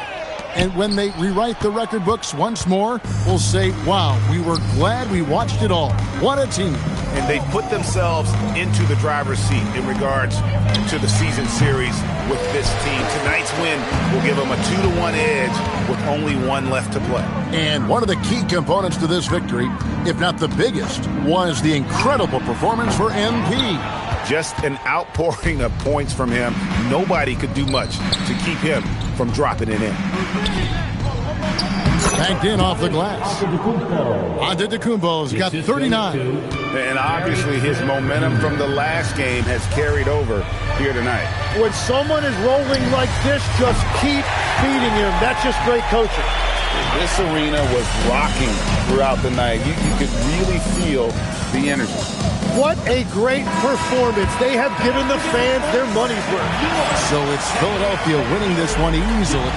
And when they rewrite the record books once more, we'll say, wow, we were glad we watched it all. What a team. And they put themselves into the driver's seat in regards to the season series with this team. Tonight's win will give them a 2-1 edge with only one left to play. And one of the key components to this victory, if not the biggest, was the incredible performance for MP. Just an outpouring of points from him. Nobody could do much to keep him from dropping it in. Banked in off the glass. Antetokounmpo's got 39. And obviously his momentum from the last game has carried over here tonight. When someone is rolling like this, just keep feeding him. That's just great coaching. This arena was rocking throughout the night. You could really feel the energy. What a great performance. They have given the fans their money's worth. So it's Philadelphia winning this one easily.